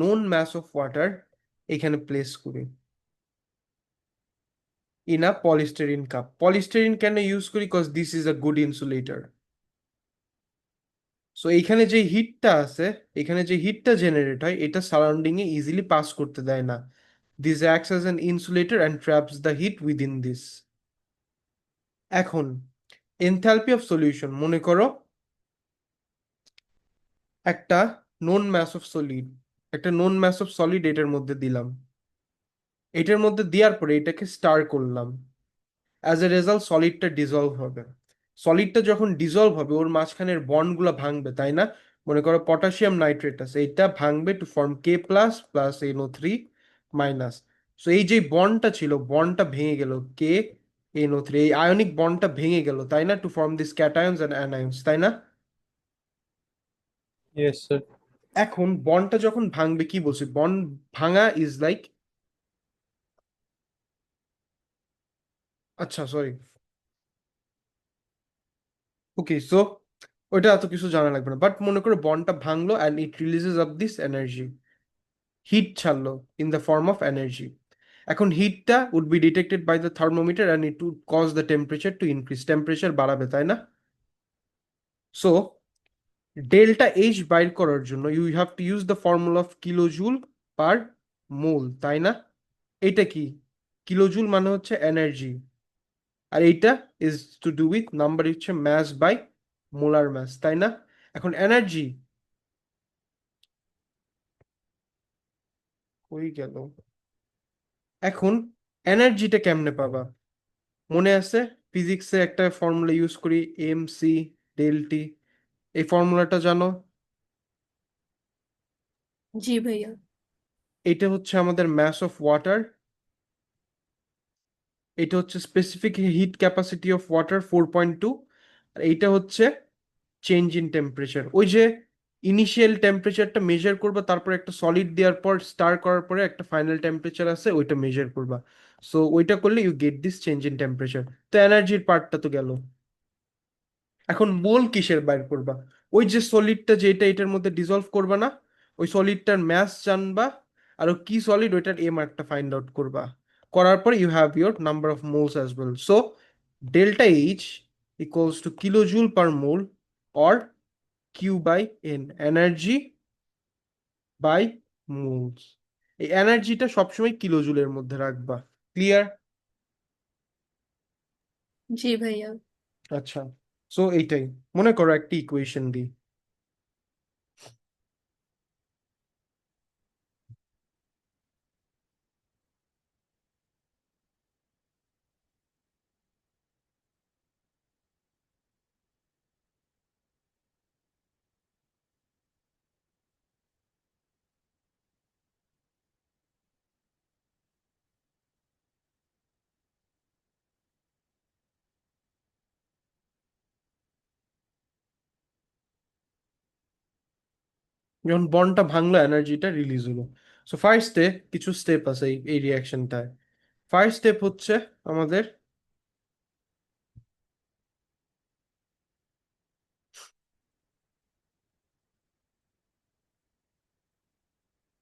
নোন ম্যাস অফ ওয়াটার এখানে প্লেস করি in a polystyrene cup. Polystyrene কেন ইউজ করি? Cause this is a good insulator. So এইখানে যে হিটটা আছে, এখানে যে হিটটা জেনারেট হয়, এটা সারাউন্ডিং এ ইজিলি পাস করতে দেয় না। This acts as an insulator and traps the heat within this. এখন এনথালপি অফ সলিউশন, মনে করো একটা নোন ম্যাস অফ সলিড, একটা নোন ম্যাস অফ সলিড এটার মধ্যে দিলাম, এটার মধ্যে দেওয়ার পরে এটাকে স্টার করলাম। অ্যাজ এ রেজাল্ট সলিডটা ডিজলভ হবে। সলিডটা যখন ডিজলভ হবে ওর মাঝখানের বন্ডগুলো ভাঙবে, তাই না? মনে করো পটাশিয়াম নাইট্রেট আছে, এটা ভাঙবে to form K+ plus NO3 minus. So এই যে বন্ডটা ছিল, বন্ডটা ভেঙে গেল, KNO3, এই আয়নিক বন্ডটা ভেঙে গেল, তাই না? টু ফর্ম দিস ক্যাটায়ন্স অ্যান্ড অ্যানায়ন্স, তাই না? Yes sir. এখন বন্ডটা যখন ভাঙবে, কি বলছি, বন্ড ভাঙা ইজ লাইক, আচ্ছা সরি, ওকে, সো ওইটা এত কিছু জানা লাগবে না, বাট মনে করো বন্ডটা ভাঙলো and it releases of this energy, heat ছাড়লো in the form of energy. এখন হিটটা would be detected by the thermometer and it would cause the temperature to increase, temperature বাড়াবে, তাই না? সো ডেল্টা এইচ বাইর করার জন্য you have to use the formula of kilojoule per mole, তাই না? এটা কি? কিলোজুল মানে হচ্ছে এনার্জি, আর এইটা is to do with number, হচ্ছে ম্যাস বাই মোলার ম্যাস, তাই না? এখন এনার্জি হয়ে গেল। এখন এনার্জিটা কেমনে পাবা? মনে আছে ফিজিক্সে একটা ফর্মুলা ইউজ করি, MC∆T, এই ফর্মুলাটা জানো? जी भैया। এটা হচ্ছে আমাদের ম্যাস অফ ওয়াটার, এটা হচ্ছে specific heat capacity of water 4.2, আর এইটা হচ্ছে চেঞ্জ ইন টেম্পারেচার। ওই যে ইনিশিয়াল টেম্পারেচারটা মেজার করবা, তারপর একটা সলিড দেওয়ার পর স্টার করার পরে একটা ফাইনাল টেম্পারেচার আছে, ওইটা মেজার করবা। সো ওইটা করলে you get this change in temperature. তো এনার্জির পার্টটা তো গেল। এখন মোল কিসের বাইর করবা? ওই যে সলিডটা যেটা এটার মধ্যে ডিজলভ করবা না, ওই সলিডটার ম্যাস জানবা, আর ও কি সলিড ওইটার এম একটা ফাইন্ড আউট করবা। করার পর you have your number of moles as well. So delta H equals to kilojoule per mole or Q/N, energy by moles. এই এনার্জিটা সবসময় কিলোজুলের মধ্যে রাখবা। ক্লিয়ার? जी भैया। আচ্ছা, সো এইটাই, মনে করো একটা ইকুয়েশন দিই। যখন বন্ডটা ভাঙলো এনার্জিটা রিলিজ হলো। সো ফার্স্টে কিছু স্টেপ আছে এই রিয়াকশনটায়। ফার্স্ট স্টেপ হচ্ছে আমাদের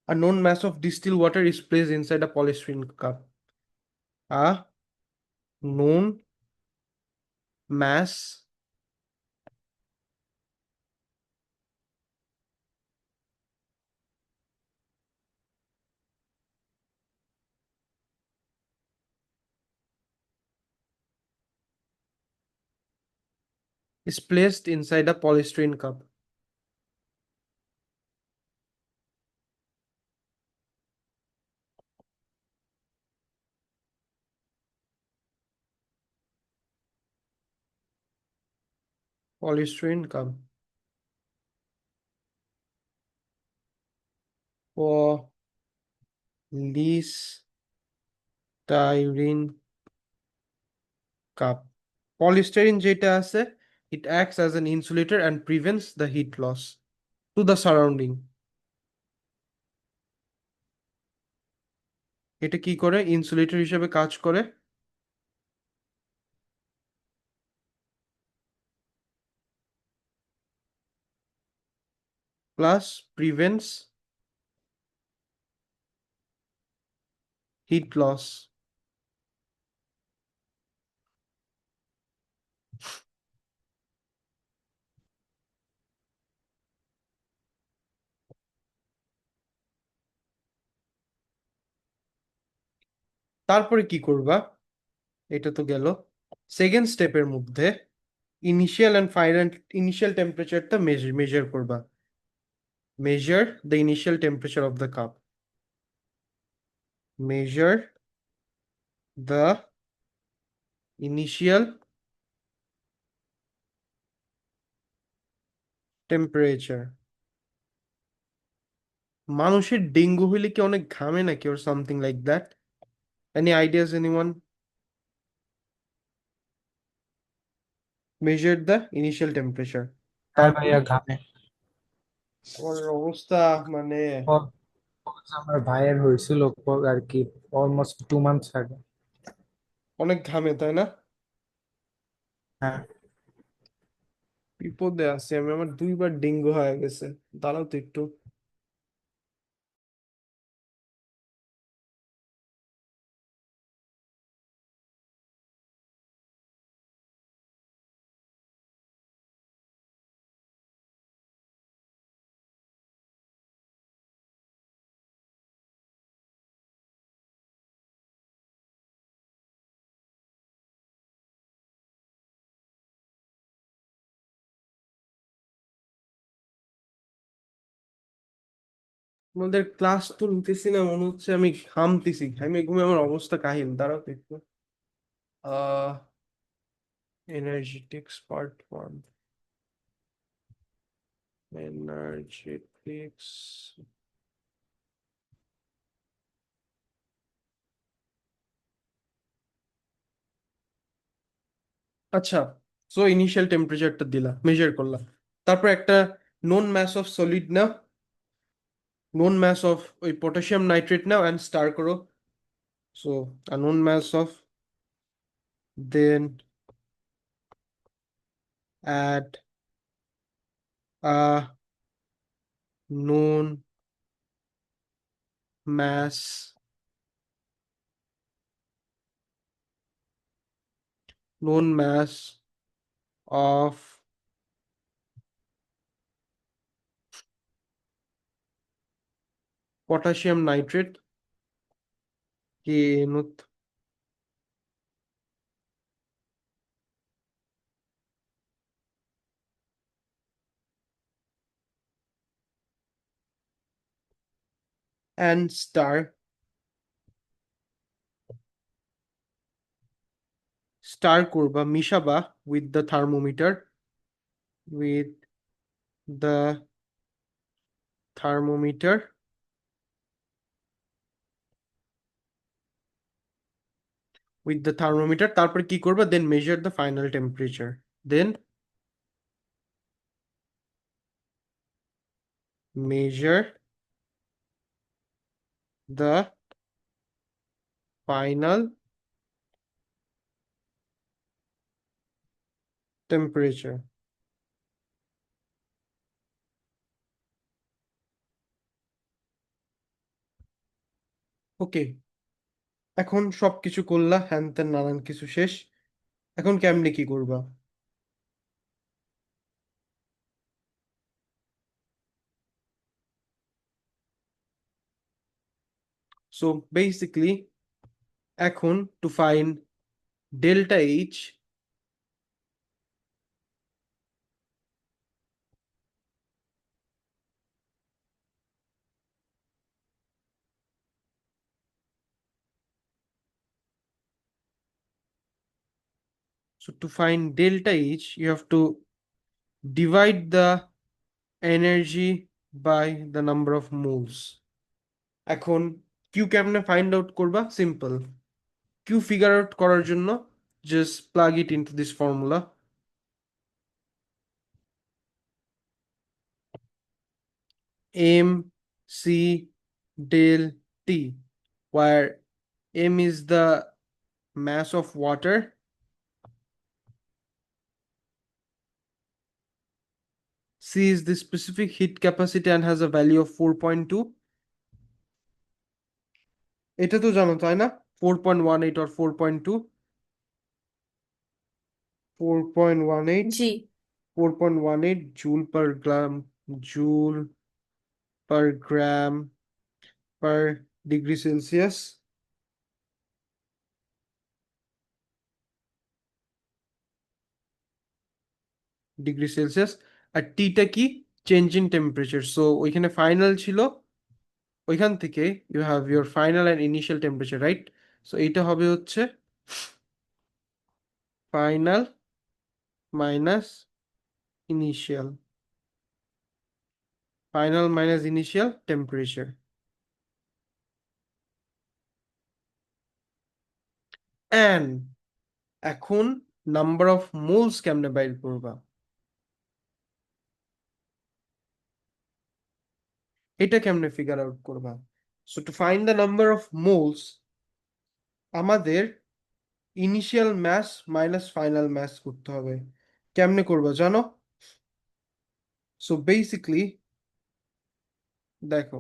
a known mass of distilled water is placed inside a polystyrene cup. A known mass is placed inside a polystyrene cup. Polystyrene cup. Polystyrene cup. Polystyrene যেটা আছে, it acts as an insulator and prevents the heat loss to the surrounding. এটা কি করে? Insulator হিসেবে কাজ করে। Plus prevents heat loss. তারপরে কি করবা? এটা তো গেল। সেকেন্ড স্টেপের মধ্যে ইনিশিয়াল অ্যান্ড ফাইনাল ইনিশিয়াল টেম্পারেচারটা মেজার করবা। Measure the initial temperature of the cup. Measure the initial temperature. মানুষের ডেঙ্গু হইলে কি অনেক ঘামে নাকি, or something like that? Any ideas anyone? Measure the initial temperature. হ্যাঁ তারপর ভাইয়া, ঘামে। ওর অবস্থা মানে ওর আমার ভাইয়ের হয়েছিল আর কি, অলমোস্ট 2 মান্থস আগে। অনেক ঘামে, তাই না? হ্যাঁ। বিপদে আছি আমি, আমার 2বার ডেঙ্গু হয়ে গেছে। দাঁড়াও তো একটু। আমাদের ক্লাস তো নিতেছি না, মনে হচ্ছে আমি ঘামতেছি, ঘামে ঘুমে আমার অবস্থা কাহিল। দাঁড়াও তো একটু। Ah energetics part 1। এনার্জেটিক্স। আচ্ছা, সো ইনিশিয়াল টেম্পারেচারটা দিলা, মেজার করলাম। তারপর একটা নোন ম্যাস অফ সলিড নাও, নোন ম্যাস অফ ওই পটাশিয়াম নাইট্রেট নাও অ্যান্ড স্টার করো। So a known mass of, then add a known mass, known mass of potassium nitrate, KNOT, and star করবা, মিশাবা with the thermometer, with the thermometer, with the thermometer। তারপর কি করবা? then measure the final temperature, then measure the final temperature। ওকে, এখন সবকিছু করলা, হ্যান ত্যান নানান কিছু শেষ। এখন কেমনে কি করবা? সো বেসিকলি এখন to find delta H, so to find delta H you have to divide the energy by the number of moles। এখন কিউ কেমনে ফাইন্ড আউট করবা? সিম্পল। কিউ ফিগার আউট করার জন্য just plug it into this formula. M C del T, where M is the mass of water. C is the specific heat capacity and has a value of 4.2. এটা তো জানো তাই না? 4.18 or 4.2. 4.18, जी 4.18 joule per gram, joule per gram per degree Celsius. Degree Celsius. আর টিটা কি? Change in temperature. So ওইখানে ফাইনাল ছিল, ওইখান থেকে you have your final and initial temperature, right? So এইটা হবে হচ্ছে final minus initial, final minus initial temperature. And এখন নাম্বার অফ মোলস কেমনে বাইর করবা, এটা কেমনে ফিগার আউট করবা? So to find the number of moles আমাদের initial mass minus final mass করতে হবে। কেমনে করবা জানো? সো বেসিকলি দেখো,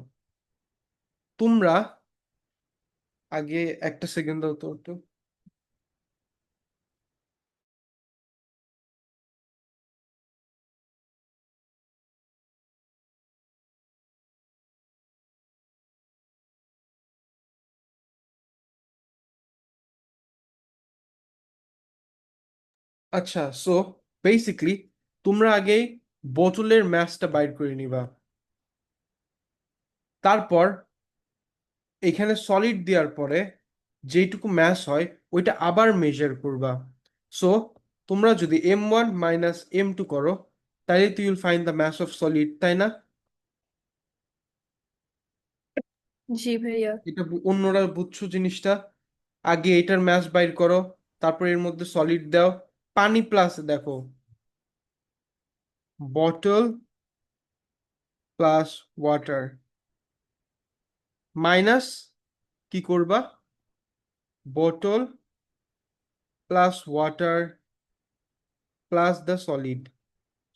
তোমরা আগে একটা সেকেন্ড দাও তো একটু। আচ্ছা, সো বেসিকলি তোমরা আগে বোতলের ম্যাসটা বাইর করে নিবা, তারপর এখানে সলিড দেওয়ার পরে যেইটুকু ম্যাস হয় ওইটা আবার মেজার করবা। সো তোমরা যদি m1 মাইনাস m2 করো, তাহলে তো you'll find the mass of solid, তাই না? जी भैया এটা অন্যরা বুঝছো জিনিসটা? আগে এটার ম্যাস বাইর করো, তারপর এর মধ্যে সলিড দাও, পানি প্লাস দেখো বটল প্লাস ওয়াটার, মাইনাস কি করবা, বোতল plus water plus the solid.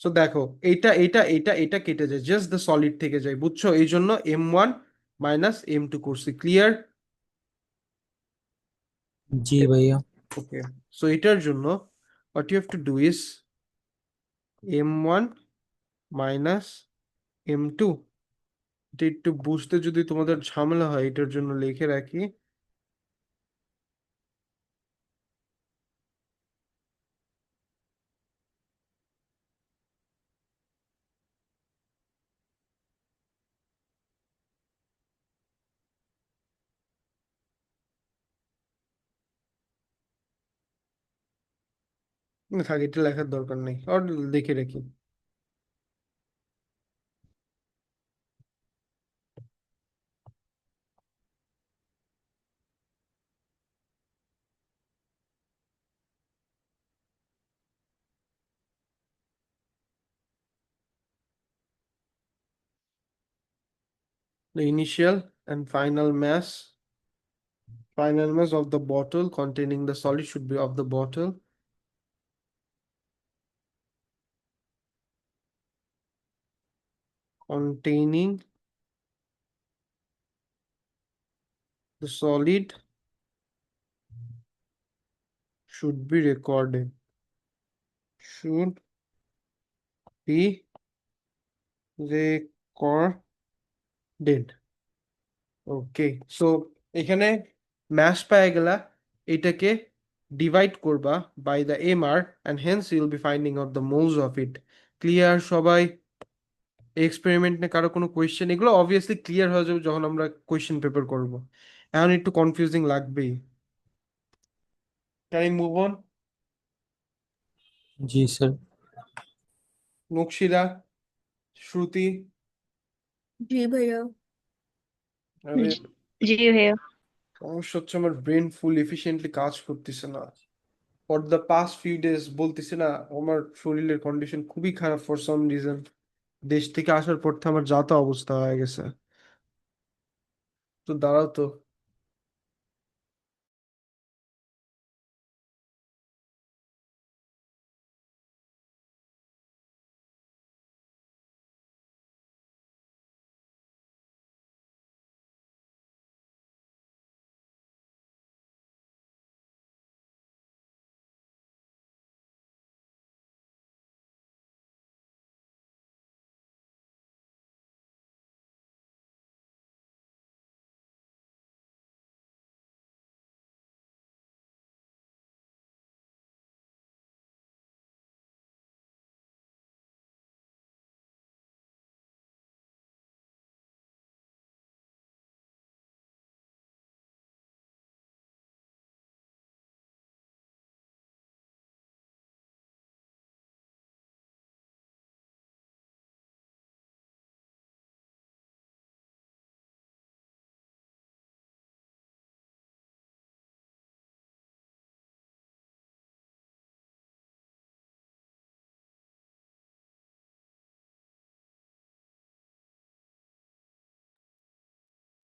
So দেখো এইটা এটা এটা এটা কেটে যায়, জাস্ট দ্য সলিড থেকে যায়, বুঝছো? এই জন্য m1 মাইনাস m2 করছি। ক্লিয়ার? जी भैया। ওকে, সো এটার জন্য what you have to do is m1 minus m2। এটা একটু বুঝতে যদি তোমাদের ঝামেলা হয়, এটার জন্য লিখে রাখি। না থাক, এটা লেখার দরকার নেই, আর লিখে রাখি। The initial and final mass of the bottle containing the solid should be of the bottle containing the solid should be recorded, should be recorded. Okay, so এখানে ম্যাশ পাওয়া গেলা, এটাকে ডিভাইড করবা by the mr and hence you'll be finding out the moles of it. Clear সবাই? Experiment নিয়ে কারো কোনো question? এগুলো অবভিয়াসলি ক্লিয়ার হয়ে যাবে যখন আমরা কোয়েশ্চেন পেপার করব, এখন একটু কনফিউজিং লাগবেই। Can move on? जी सर। নকশিরা, শ্রুতি। जी भैया আরে জি ভাইয়া। সমস্যা হচ্ছে আমার ব্রেন ফুল এফিশিয়েন্টলি কাজ করতেছে না for the past few days, বলতেছি না আমার শরীরের কন্ডিশন খুবই খারাপ ফর সাম রিজন। দেশ থেকে আসার পর থেকে আমার যা তা অবস্থা হয়ে গেছে। তো দাঁড়াও তো,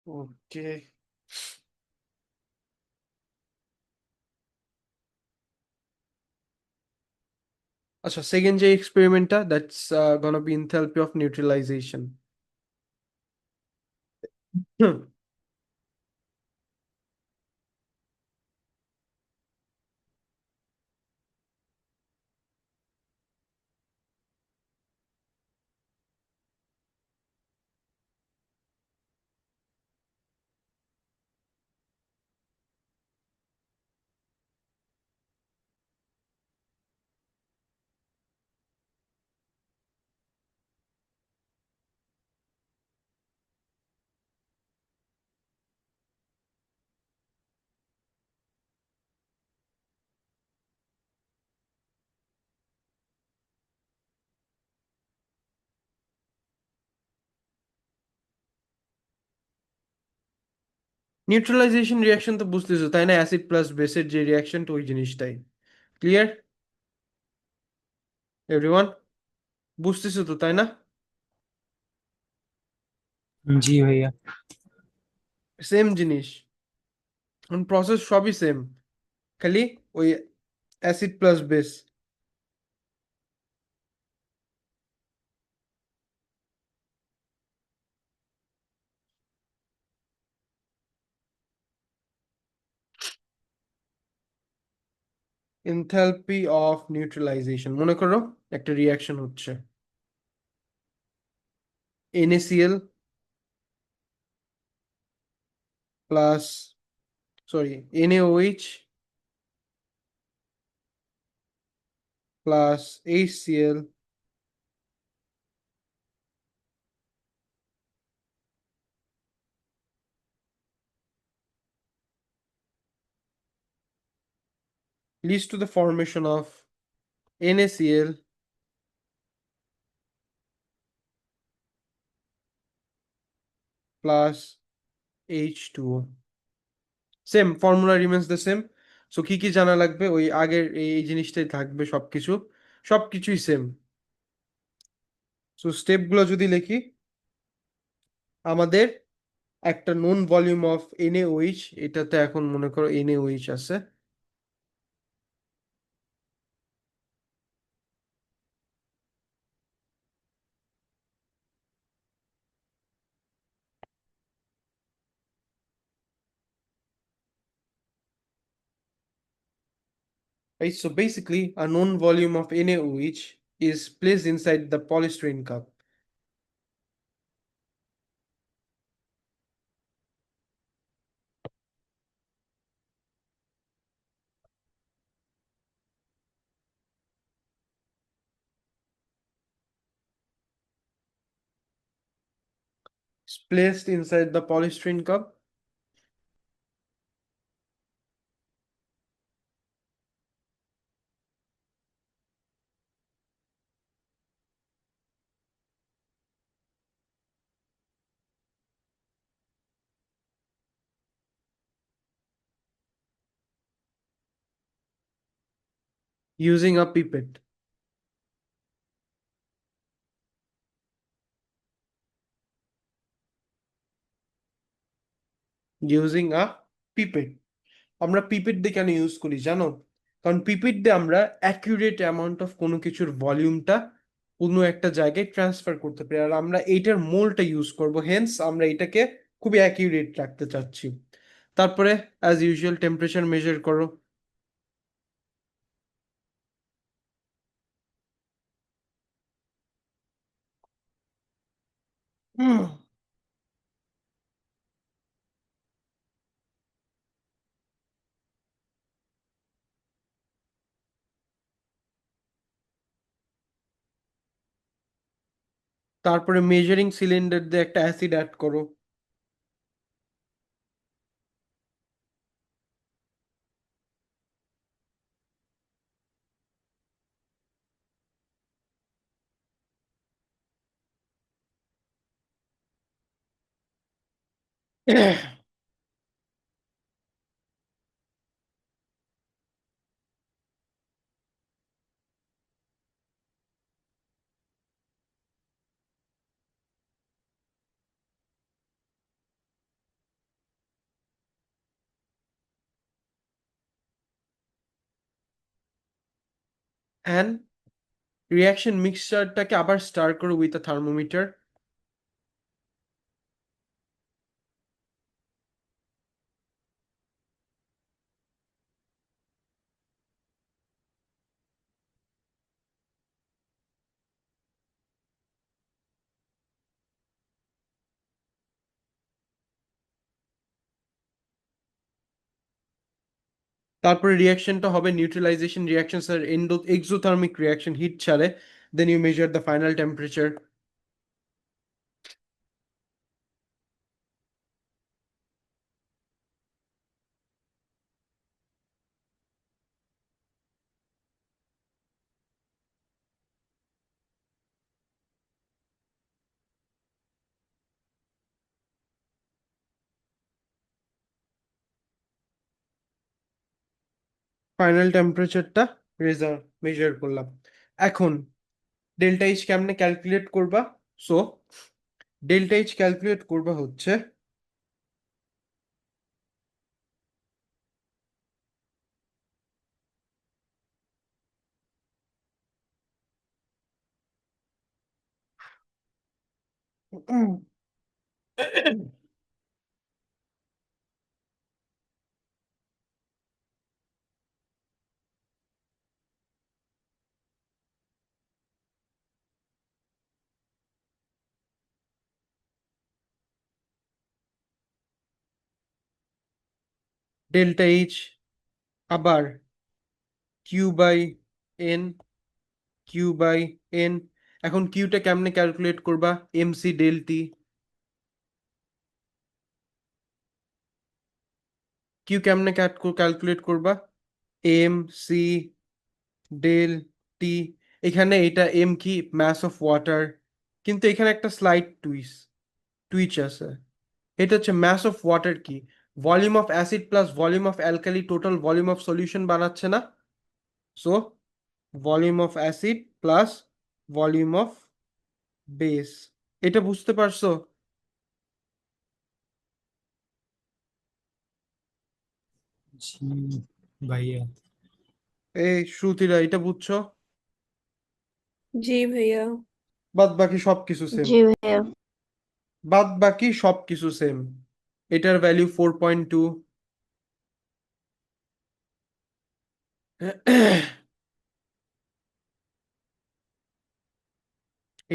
ওকে, আচ্ছা সেকেন্ড যে এক্সপেরিমেন্টটা, that's gonna be enthalpy of neutralization. Hmm, neutralisation reaction তো বুঝতেছো তাই না? অ্যাসিড প্লাস বেসের যে রিয়াকশনটা ওই জিনিসটাই। Clear everyone? বুঝতেছো তো তাই না? জি ভাইয়া। সেম জিনিস, প্রসেস সবই সেম, খালি ওই acid plus base. Enthalpy of neutralisation, মনে করো একটা রিয়াকশন হচ্ছে, NaCl plus, sorry, NaOH plus HCl leads to the formation of NaCl plus H2O. Same formula remains the same. So কি কি জানা লাগবে? ওই আগের এই জিনিসটাই থাকবে, সবকিছু সবকিছুই সেম। সো স্টেপগুলো যদি লিখি, আমাদের একটা নোন ভলিউম অফ NaOH, এটাতে এখন মনে করো NaOH আছে, right? So basically a known volume of NaOH is placed inside the polystyrene cup. It's placed inside the polystyrene cup. Using a pipette. Using a pipette. আমরা pipette দিয়ে কেন use করি জানো? কারণ পিপেট দিয়ে আমরা অ্যাকিউরেট অ্যামাউন্ট অফ কোনো কিছুর ভলিউমটা কোনো একটা জায়গায় ট্রান্সফার করতে পারি, আর আমরা এইটার মোলটা ইউজ করব, হেন্স আমরা এটাকে খুবই অ্যাকিউরেট রাখতে চাচ্ছি। তারপরে অ্যাজ ইউজুয়াল টেম্পারেচার মেজার করো। হুম, তারপরে মেজারিং সিলিন্ডার দিয়ে একটা অ্যাসিড অ্যাড করো। অ্যান্ড রিয়াকশন মিক্সচারটাকে আবার স্টার করো উইথ আ থার্মোমিটার। তারপরে রিয়াকশনটা হবে neutralization reaction sir, exothermic reaction, heat ছাড়ে। Then you measure the final temperature. Final টেম্পারেচারটা মেজার করলাম। এখন ডেল্টা এইচ কেমনে ক্যালকুলেট করবা? সো ডেল্টা এইচ ক্যালকুলেট করবা হচ্ছে ডেল্টা এইচ আবার Q by N, Q by N. এখন কিউটা কেমনে ক্যালকুলেট করবা? MC del T. কিউ কেমনে ক্যালকুলেট করবা? M C del T. এখানে এটা এম কি ম্যাস অফ ওয়াটার, কিন্তু এখানে একটা স্লাইড টুইচ আছে। এটা হচ্ছে ম্যাস অফ ওয়াটার কি volume of acid plus volume of alkali total volume of solution বানাচ্ছে না? So volume of acid plus volume of base. এটা বুঝতে পারছো? জি ভাইয়া। এই শ্রুতিরা এটা বুঝছো? जी भैया। বাদ বাকি সব কিছু সেম। জি ভাইয়া। বাদ বাকি সব কিছু সেম। এটার ভ্যালু 4.2,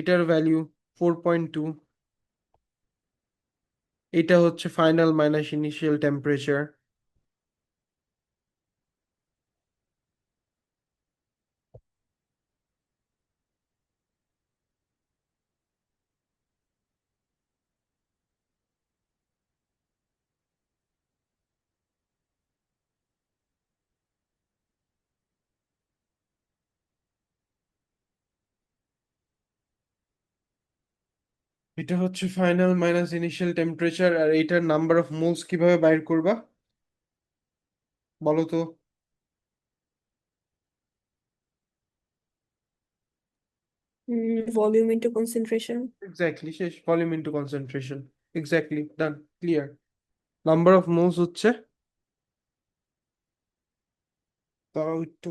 এটার ভ্যালু 4.2। এটা হচ্ছে ফাইনাল মাইনাস ইনিশিয়াল টেম্পারেচার। এটা হচ্ছে ফাইনাল মাইনাস ইনিশিয়াল টেম্পারেচার। আর এটার নাম্বার অফ মোলস কিভাবে বাইর করবা বলো তো? Volume into concentration. এক্স্যাক্টলি, শেষ। Volume into concentration. Exactly, done, clear. Number of moles হচ্ছে, দাঁড়াও একটু।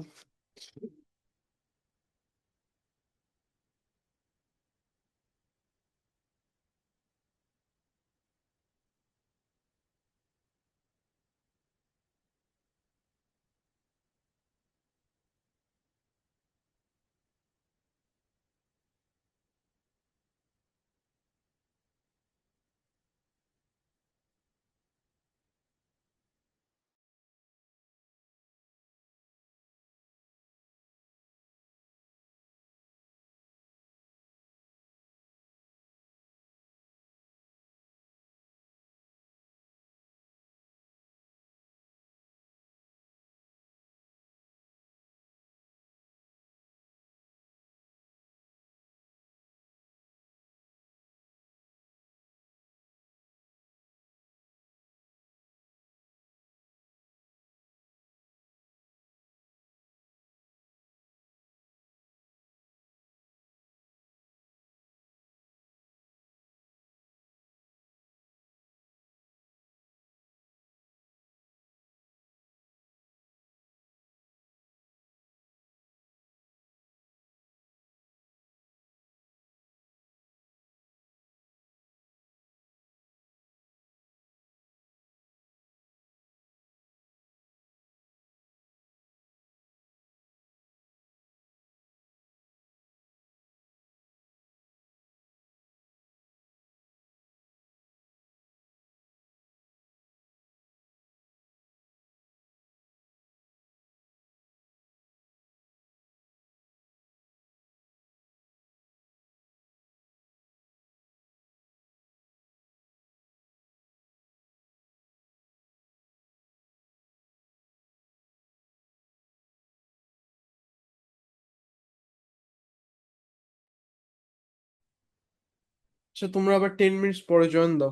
আচ্ছা, তোমরা আবার 10 মিনিটস পরে জয়েন দাও।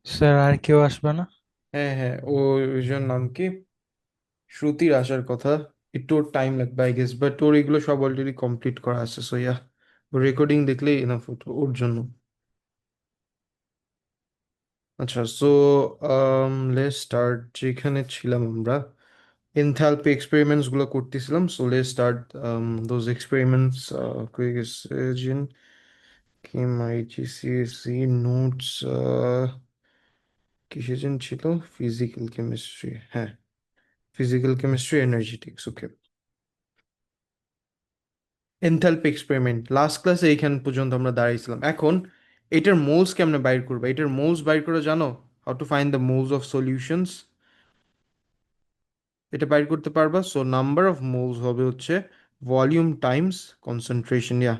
স্যার আর কেউ আসবে না? হ্যাঁ হ্যাঁ, ওইটার নাম কি, শ্রুতির আসার কথা। একটু টাইম লাগবে আই গেস, বাট ওর এগুলো সব অলরেডি কমপ্লিট করা আছে, সো ইয়া, রেকর্ডিং দেখলেই এনাফ ওর জন্য। আচ্ছা, সো লেটস স্টার্ট যেখানে ছিলাম আমরা। এনথালপি এক্সপেরিমেন্টস গুলো করতেছিলাম, so let's start those experiments. হয়ে গেছে জিন কেএমআইজিসিএসি নোটস। কিসের যেন ছিল, ফিজিক্যাল কেমিস্ট্রি, হ্যাঁ, ফিজিক্যাল কেমিস্ট্রি এনার্জেটিক্স, ওকে। এনথালপি এক্সপেরিমেন্ট লাস্ট ক্লাসে এইখান পর্যন্ত আমরা দাঁড়িয়েছিলাম। এখন এটার মোলস কেমনে বাইর করবে, এটার মোলস বাইর করে জানো? How to find the moles of solutions, এটা বাইর করতে পারবা। সো নাম্বার অফ মোলস হবে হচ্ছে volume Times concentration, yeah.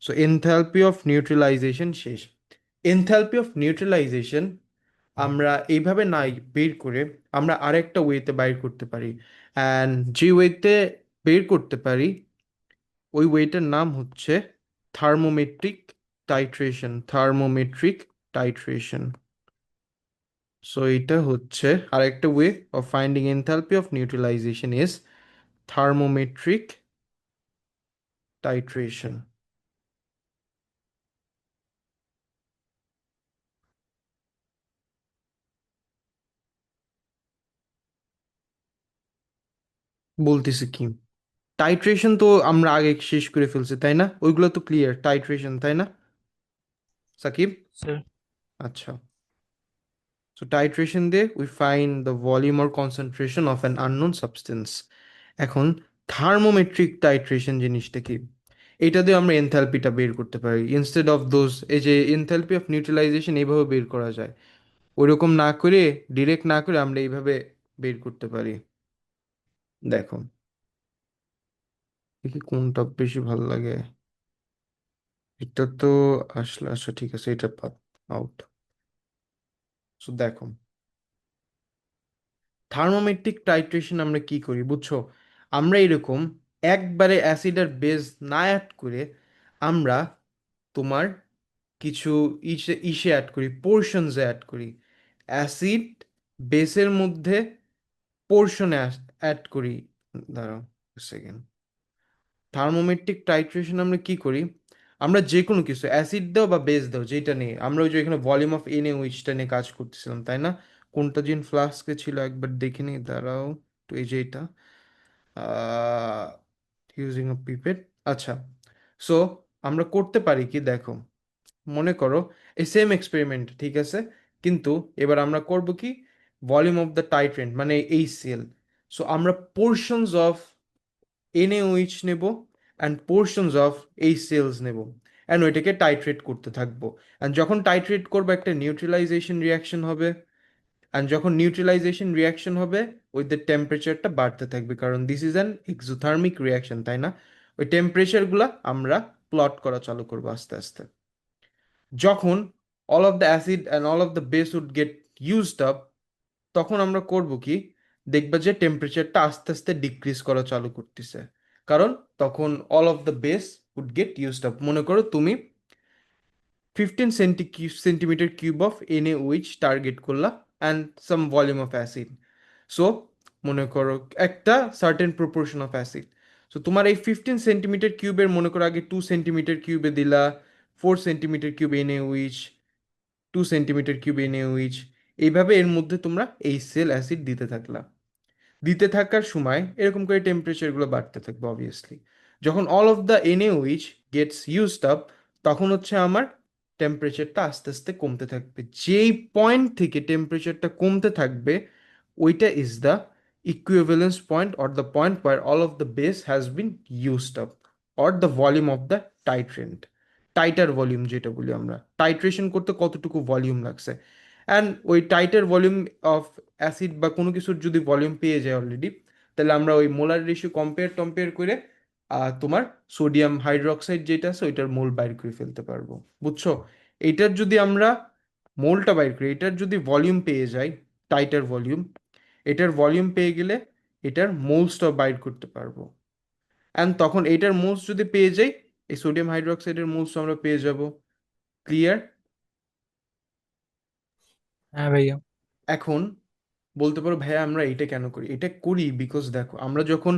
So enthalpy of neutralisation শেষ। এনথালপি অফ নিউট্রালাইজেশন আমরা এইভাবে নাই বের করে আমরা আরেকটা ওয়েতে বাইর করতে পারি। অ্যান্ড যে ওয়েতে বের করতে পারি, ওই ওয়েটার নাম হচ্ছে thermometric titration, thermometric titration. So এটা হচ্ছে আরেকটা way of finding enthalpy of neutralization is thermometric titration. বলতেছি কি, টাইট্রেশন তো আমরা আগে শেষ করে ফেলছি তাই না, ওইগুলো তো ক্লিয়ার টাইট্রেশন তাই না সাকিব? স্যার আচ্ছা, so titration দিয়ে we find the volume or concentration of an unknown substance. এখন থার্মোমেট্রিক টাইট্রেশন জিনিসটা কি, এটা দিয়ে আমরা এনথালপিটা বের করতে পারি ইনস্টেড অফ দোজ। এই যে এনথালপি অফ নিউট্রালাইজেশন এইভাবে বের করা যায়, ওইরকম না করে, ডিরেক্ট না করে আমরা এইভাবে বের করতে পারি। দেখো দেখি কোনটা বেশি ভালো লাগে। এটা তো আসলে, আচ্ছা ঠিক আছে, এটা বাদ, আউট। সো দেখো, থার্মোমেট্রিক টাইট্রেশন আমরা কি করি বুঝছো? আমরা এরকম একবারে অ্যাসিড আর বেস না অ্যাড করে আমরা তোমার কিছু ইসে ইসে অ্যাড করি, পোর্শনসে অ্যাড করি। অ্যাসিড বেসের মধ্যে পোর্শনে অ্যাড করি। দাঁড়াও সেকেন্ড, থার্মোমেট্রিক টাইট্রেশন আমরা কি করি, আমরা যে কোনো কিছু অ্যাসিড দাও বা বেস দাও যেটা নিয়ে, আমরা ওই যে এখানে ভলিউম অফ এন এ উইচটা নিয়ে কাজ করতেছিলাম তাই না? কোনটা জিন ফ্লাস্কে ছিল একবার দেখে নিই, দাঁড়াও। তো এই যে এটা, ইউজিং আ পিপেট। আচ্ছা, সো আমরা করতে পারি কি দেখো, মনে করো এই সেম এক্সপেরিমেন্ট ঠিক আছে, কিন্তু এবার আমরা করব কি, ভলিউম অফ দ্য টাইট্রেন্ট মানে এই সেল। সো আমরা পোর্শনস অফ NaOH নেব অ্যান্ড পোর্শনস অফ এই সেলস নেব, অ্যান্ড ওইটাকে টাইট্রেট করতে থাকবো। অ্যান্ড যখন টাইট্রেট করবো একটা নিউট্রালাইজেশন রিয়াকশন হবে, অ্যান্ড যখন নিউট্রালাইজেশন রিয়াকশন হবে ওই টেম্পারেচারটা বাড়তে থাকবে, কারণ this is an exothermic reaction তাই না? ওই টেম্পারেচারগুলো আমরা প্লট করা চালু করবো আস্তে আস্তে। যখন all of the acid and all of the base would get used up, তখন আমরা করব কি, দেখবা যে টেম্পারেচারটা আস্তে আস্তে ডিক্রিজ করা চালু করতেছে, কারণ তখন all of the base would get used up. মনে করো তুমি 15 centimetre cube of NaOH target করলা and some volume of acid. So মনে করো একটা certain proportion of acid. So তোমার এই 15 সেন্টিমিটার কিউবের মনে করো আগে 2 সেন্টিমিটার কিউবে দিলা 4 centimetre cube NaOH, 2 centimetre cube NaOH, এইভাবে এর মধ্যে তোমরা এই সেল অ্যাসিড দিতে থাকলা। দিতে থাকার সময় এরকম করে টেম্পারেচারগুলো বাড়তে থাকবে অবভিয়াসলি। যখন all of the NaOH gets used up, তখন হচ্ছে আমার টেম্পারেচারটা আস্তে আস্তে কমতে থাকবে। যেই পয়েন্ট থেকে টেম্পারেচারটা কমতে থাকবে ওইটা is the equivalence point or the point where all of the base has been used up, or the volume of the titrant. Titre volume যেটা বলি আমরা, টাইট্রেশন করতে কতটুকু ভলিউম লাগছে, অ্যান্ড ওই টাইটার ভলিউম অফ অ্যাসিড বা কোনো কিছুর যদি ভলিউম পেয়ে যায় অলরেডি, তাহলে আমরা ওই মোলার রেশিও কম্পেয়ার করে তোমার সোডিয়াম হাইড্রোক্সাইড যেটা আছে ওইটার মোল বাইর করে ফেলতে পারবো। বুঝছো? এইটার যদি আমরা মোলটা বাইর করি, এটার যদি ভলিউম পেয়ে যাই, টাইটার ভলিউম, এটার ভলিউম পেয়ে গেলে এটার মোলসটা বাইর করতে পারবো। অ্যান্ড তখন এটার মোলস যদি পেয়ে যাই, এই সোডিয়াম হাইড্রোক্সাইডের মোলস আমরা পেয়ে যাব। ক্লিয়ার? হ্যাঁ ভাইয়া। এখন বলতে পারো ভাইয়া আমরা এটা কেন করি? এটা করি বিকজ দেখো, আমরা যখন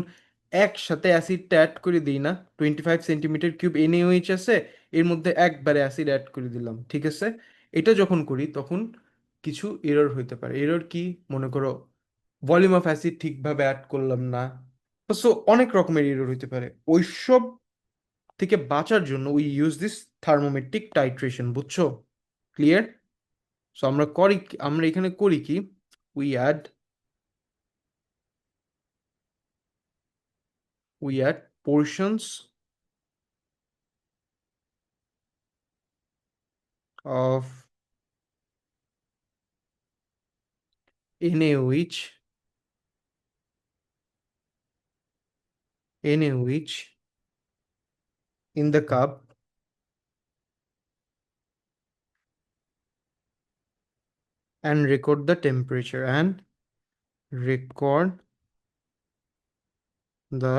একসাথে অ্যাসিডটা অ্যাড করে দিই না, 25 সেন্টিমিটার কিউব NaOH আছে, এর মধ্যে একবারে অ্যাসিড অ্যাড করে দিলাম, ঠিক আছে? এটা যখন করি তখন কিছু এরর হইতে পারে। এরর কি? মনে করো ভলিউম অফ অ্যাসিড ঠিকভাবে অ্যাড করলাম না, সো অনেক রকমের এরর হইতে পারে। ওইসব থেকে বাঁচার জন্য we use this thermometric titration, বুঝছো? ক্লিয়ার? সো আমরা এখানে করি কি, we add portions of NaOH in the cup and record the temperature record the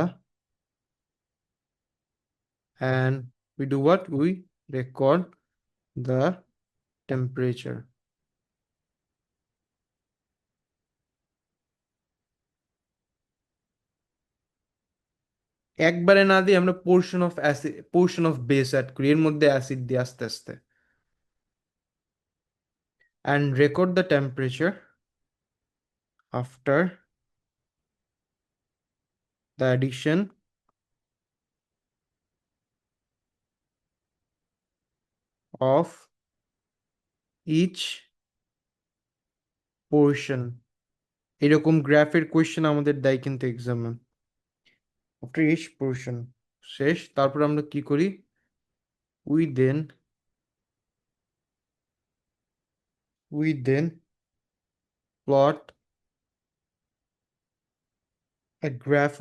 and we do what? We record the temperature. একবারে না দিয়ে আমরা পোর্শন অফ বেস অ্যাড করি, এর মধ্যে অ্যাসিড দিয়ে আস্তে আস্তে। and record the temperature after the addition of each portion. এরকম গ্রাফের কোয়েশ্চেন আমাদের দেয় কিন্তু এক্সামে। after each portion শেষ, তারপর আমরা কি করি? we then plot a graph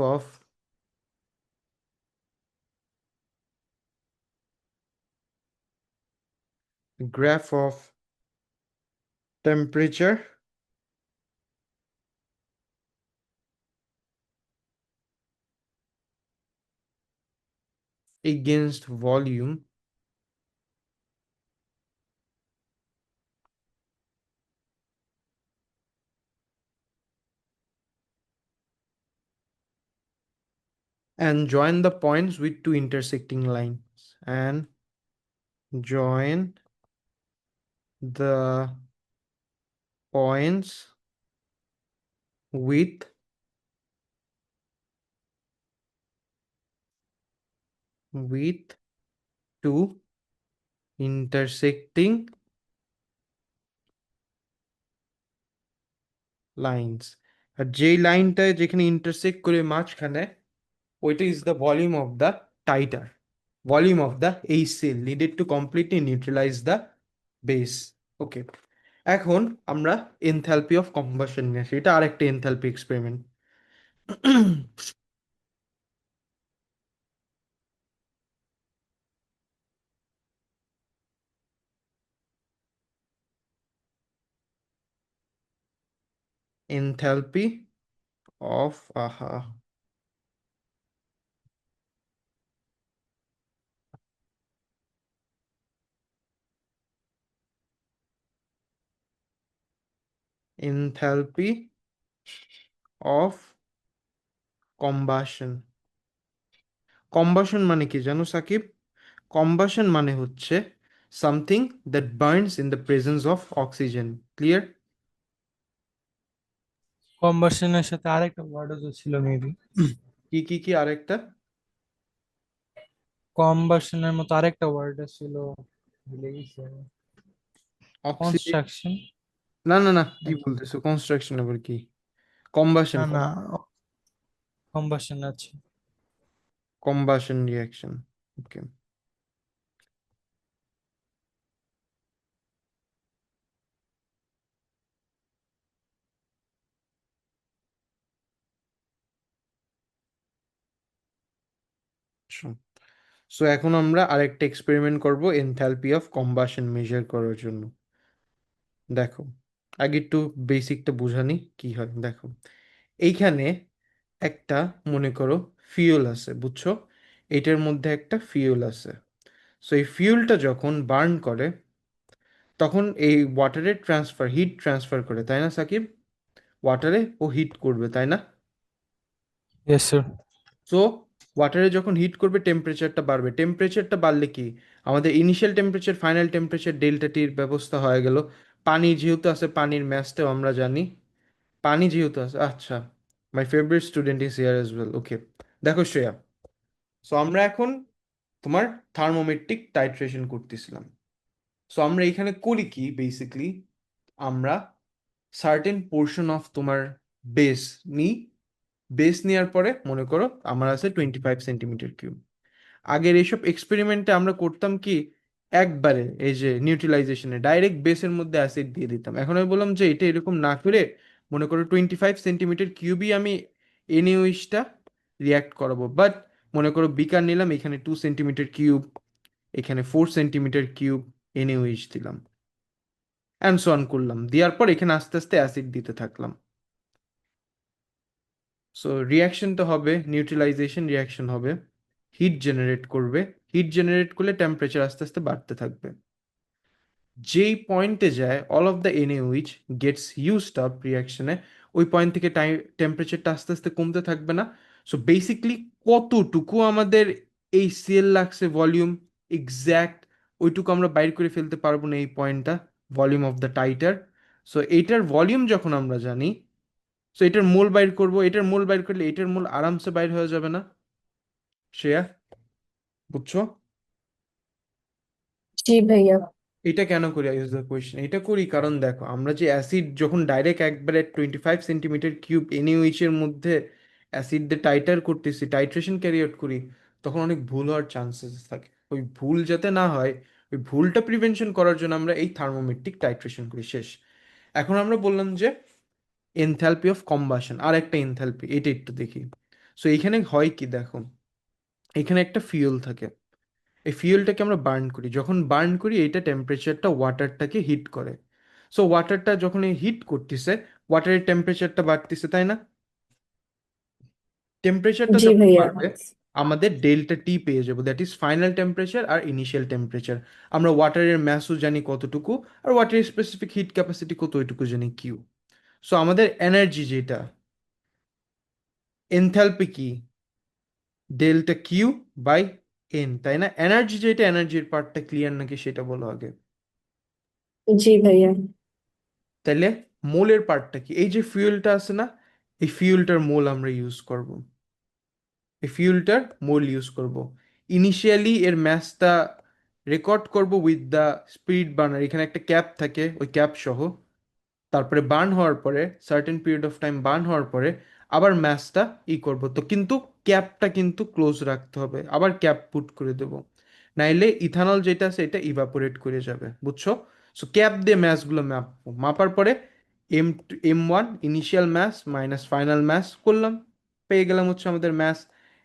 of temperature against volume and join the points with two intersecting lines and join the points with two intersecting lines. আর যেই লাইনটা যেখানে ইন্টারসেক্ট করে মাঝখানে, ওইটা is the volume of the titre, volume of the এই cell needed to completely neutralize the base. Okay, এখন আমরা enthalpy of combustion নিয়ে আসি। এটা আরেকটা enthalpy experiment. Enthalpy of enthalpy of combustion. Combustion মানে কি জানো সাকিব? কম্বাসন মানে হচ্ছে something that burns in the presence of oxygen. Clear? কম্বাসনের সাথে আরেকটা ওয়ার্ডও ছিল মেবি। কি আরেকটা? কম্বাসনের মতো আরেকটা ওয়ার্ড ছিল, ভুলে গেছি আমি। অক্সিজেন? কনস্ট্রাকশন না, কি নাকি? বলতেছো? কনস্ট্রাকশন আবার কি? কম্বাসন, না না, কম্বাসন আছে। Combustion reaction. ওকে, সো এখন আমরা আরেকটা এক্সপেরিমেন্ট করব এনথালপি অফ কম্বাসন মেজার করার জন্য। দেখো, আগে একটু বেসিকটা বুঝানি কি হয়। দেখো, এইখানে একটা মনে করো ফিউল আছে, বুঝছো? এটার মধ্যে একটা ফিউল আছে। সো এই ফিউলটা যখন বার্ন করে তখন এই ওয়াটারে হিট ট্রান্সফার করে, তাই না সাকিব? ওয়াটারে ও হিট করবে, তাই না? Yes sir. সো ওয়াটারে যখন হিট করবে টেম্পারেচারটা বাড়বে, টেম্পারেচারটা বাড়লে কি আমাদের initial temperature final temperature delta টির ব্যবস্থা হয়ে গেল। পানি যেহেতু আছে, পানির ম্যাথটাও আমরা জানি। পানি যেহেতু আছে, আচ্ছা, my favourite student is here as well, okay. দেখো শ্রেয়া, সো আমরা এখন তোমার থার্মোমেট্রিক টাইট্রেশন করতেছিলাম। সো আমরা এখানে করি কি বেসিকলি, আমরা সার্টেন পোর্শন অফ তোমার বেস নিই। বেস নেওয়ার পরে মনে করো আমার আছে 25 সেন্টিমিটার কিউব। আগের এইসব এক্সপেরিমেন্টে আমরা করতাম কি, একবারে এই যে নিউট্রিলাইজেশনে ডাইরেক্ট বেসের মধ্যে অ্যাসিড দিয়ে দিতাম। এখন আমি বললাম যে এটা এরকম না করে মনে করো 25 সেন্টিমিটার কিউবই আমি এনএইচটা রিয়াক্ট করাবো। বাট মনে করো বিকার নিলাম, এখানে 2 সেন্টিমিটার কিউব, এখানে 4 সেন্টিমিটার কিউব এনএইচ দিলাম, অ্যান্ড সো অন করলাম। দেওয়ার পর এখানে আস্তে আস্তে অ্যাসিড দিতে থাকলাম। সো রিয়াকশনটা হবে, নিউট্রালাইজেশন রিয়াকশন হবে, হিট জেনারেট করবে। হিট জেনারেট করলে টেম্পারেচার আস্তে আস্তে বাড়তে থাকবে। যেই পয়েন্টে যায় all of the NH gets used up রিয়াকশনে, ওই পয়েন্ট থেকে টেম্পারেচারটা আস্তে আস্তে কমতে থাকবে না। সো বেসিকলি কতটুকু আমাদের এই সেল লাগছে ভলিউম এক্স্যাক্ট, ওইটুকু আমরা বাইর করে ফেলতে পারবো না এই পয়েন্টটা, volume of the titre. So এইটার ভলিউম যখন আমরা জানি, সো এটার মোল বাইর করব, এটার মোল বাইর করলে এটার মোল আরামসে বাইর হয়ে যাবে না শ্রেয়া? বুঝছো? जी भैया। এটা কেন করি, ইজ দ্য কোয়েশ্চেন। এটা করি কারণ দেখো আমরা যে অ্যাসিড যখন ডাইরেক্ট একবারে 25 সেন্টিমিটার কিউব এনইউইচ এর মধ্যে অ্যাসিড দিয়ে টাইটার করতেছি, টাইট্রেশন ক্যারি আউট করি, তখন অনেক ভুল হওয়ার চান্সেস থাকে। ওই ভুল যাতে না হয়, ওই ভুলটা প্রিভেনশন করার জন্য আমরা এই থার্মোমেট্রিক টাইট্রেশন করি। শেষ। এখন আমরা বললাম যে এনথ্যালপি অফ কম্বাশন, আর একটা এনথ্যালপি, এটা একটু দেখি। সো এখানে হয় কি দেখো, এখানে একটা ফিউল থাকে, এই ফিউলটাকে আমরা বার্ন করি। যখন বার্ন করি এইটা টেম্পারেচারটা ওয়াটারটাকে হিট করে। সো ওয়াটারটা যখন হিট করতেছে, ওয়াটারের টেম্পারেচারটা বাড়তেছে, তাই না? টেম্পারেচারটা जी যখন भैया। বাড়বে আমাদের ডেল্টা টি পেয়ে যাবো, দ্যাট ইজ ফাইনাল টেম্পারেচার আর ইনিশিয়াল টেম্পারেচার। আমরা ওয়াটারের ম্যাসও জানি কতটুকু, আর ওয়াটারের স্পেসিফিক হিট ক্যাপাসিটি কত, ওইটুকু জানি কিউ। সো আমাদের এনার্জি যেটা, এনথ্যালপি কি, ডেল্টা কিউ বাই এন, তাই না? এনার্জি যেটা, এনার্জির পার্টটা ক্লিয়ার নাকি সেটা বলো আগে। जी भैया। তাইলে মোলের পার্টটা কি? এই যে ফিউলটা আছে না, এই ফিউলটার মোল আমরা ইউজ করব, এই ফিউলটার মোল ইউজ করব। ইনিশিয়ালি এর ম্যাসটা রেকর্ড করব উইথ দ্য স্পিরিট বার্নার, এখানে একটা ক্যাপ থাকে, ওই ক্যাপ সহ। তারপরে বার্ন হওয়ার পরে certain period of time burn হওয়ার পরে আবার ম্যাচটা করব তো, কিন্তু ক্যাপটা কিন্তু ক্লোজ রাখতে হবে, আবার ক্যাপ পুট করে দেব, নাইলে ইথানল যেটা আছে এটা ইভাপোরেট করে যাবে, বুঝছো? সো ক্যাপ দিয়ে ম্যাচগুলো মাপবো, মাপার পরে M1 initial mass minus final mass করলাম, পেয়ে গেলাম হচ্ছে আমাদের ম্যাস।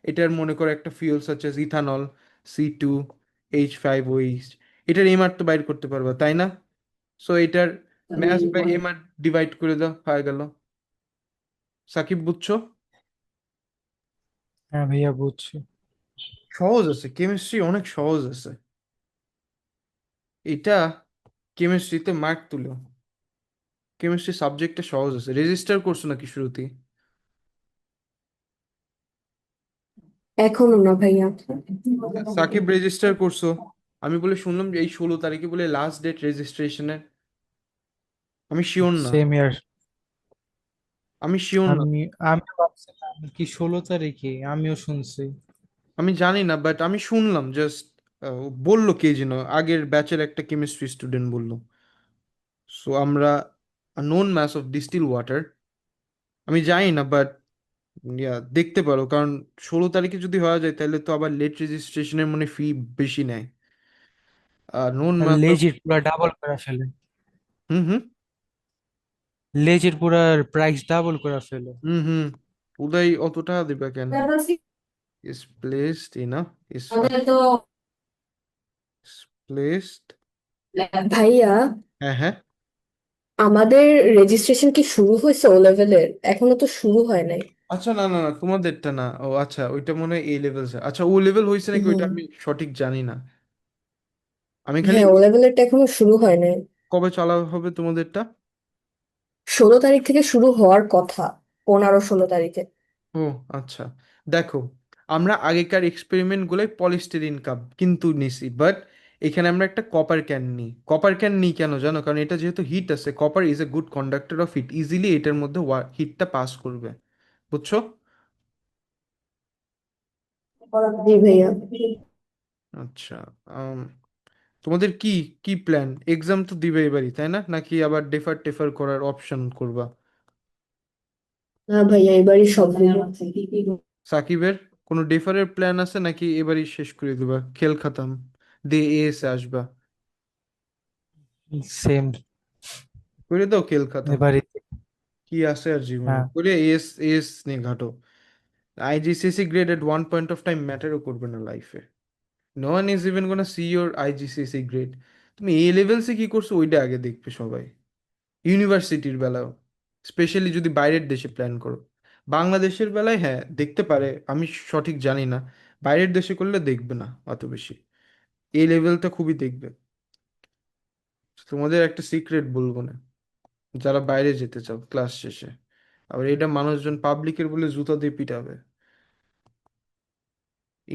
এটার মনে করো একটা ফিউল সাচ ইথানল, C2H5OH, এটার এমআর তো বাইর করতে পারবা, তাই না? সো এটার mass by M R divide করে দাও, হয়ে গেল। সাকিব বুঝছো? হ্যাঁ ভাইয়া বুঝছি। সহজ আছে, কেমিস্ট্রি অনেক সহজ আছে। এটা কেমিস্ট্রিতে মার্ক তুলো, কেমিস্ট্রি সাবজেক্টটা সহজ আছে। রেজিস্টার করছো নাকি শুরুতেই? এখনো না ভাইয়া। সাকিব রেজিস্টার করছো? আমি বলে শুনলাম যে এই 16 তারিখে বলে লাস্ট ডেট রেজিস্ট্রেশনের। আমি শিওর না, সেম ইয়ার। আমি শিওর না। আমি আমি ভাবছিলাম কি 16 তারিখে, আমিও শুনছি। আমি জানি না, বাট আমি শুনলাম জাস্ট, বললো কে যেন, আগের ব্যাচের একটা কেমিস্ট্রি স্টুডেন্ট বললো। সো আমরা known mass of distil water, আমি জানি না, বাট দেখতে পারো, কারণ 16 তারিখে যদি হয়ে যায় তাহলে তো আবার লেট রেজিস্ট্রেশনের মানে ফি বেশি নেয়। নোন আর ম্যাথ অফ, লেজির পুরা ডাবল করে ফেলে। হুম হুম লেজির পুরা প্রাইস ডাবল করে ফেলে। হুম হুম উদয় অত টাকা দিবে কেন? ইজ প্লেসড ইন ইজ আমাদের তো প্লেসড, ভাইয়া, হ্যাঁ হ্যাঁ। আমাদের রেজিস্ট্রেশন কি শুরু হয়েছে ও লেভেলের? এখনো তো শুরু হয় নাই। আচ্ছা, না না না, তোমাদেরটা না, ও আচ্ছা, ওইটা মনে হয় এ লেভেল। আচ্ছা, ও লেভেল হয়েছে নাকি ওইটা হুম। আমি সঠিক জানি না। আমি খালি হ্যাঁ, ও লেভেলেরটা এখনো শুরু হয় নাই। কবে চালা হবে তোমাদেরটা? 16 তারিখ থেকে শুরু হওয়ার কথা, 15-16 তারিখে। ও আচ্ছা, দেখো, আমরা আগেকার এক্সপেরিমেন্ট গুলোয় পলিস্টিরিন কাপ কিন্তু নিছি, বাট এখানে আমরা একটা কপার ক্যান নিই। কপার ক্যান নিই কেন জানো? কারণ এটা যেহেতু হিট আছে, copper is a good conductor of heat, easily এটার মধ্যে হিটটা পাস করবে। বুঝছো? জি ভাইয়া। আচ্ছা, আম, তোমাদের কি কি প্ল্যান? এক্সাম তো দিবে এবারই, তাই না? নাকি আবার ডেফার টেফার করার অপশন করবা? না ভাইয়া, এবারই সব দিব। সাকিবের কোনো ডেফারের প্ল্যান আছে নাকি এবারই শেষ করে দিবা, খেল খাতাম দিয়ে এসে আসবা? সেম। করে দাও খেল খাতাম। এবারই। কি আছে আর জীবনে, হ্যাঁ। করে এস এস নিয়ে ঘাটো। IGCSE grade at one point of time ম্যাটারও করবে না লাইফে। No one is even gonna see your IGCSE grade. তুমি এ লেভেলসে কি করছো ওইটা আগে দেখবে সবাই। ইউনিভার্সিটির বেলাও, স্পেশালি যদি বাইরের দেশে প্ল্যান করো। বাংলাদেশের বেলায় হ্যাঁ দেখতে পারে, আমি সঠিক জানি না। বাইরের দেশে করলে দেখবে না অত বেশি। এই লেভেলটা খুবই দেখবে। তোমাদের একটা সিক্রেট বলবো না, যারা বাইরে যেতে চাও ক্লাস শেষে, আবার এটা মানুষজন পাবলিকের বলে জুতা দিয়ে পিটাবে।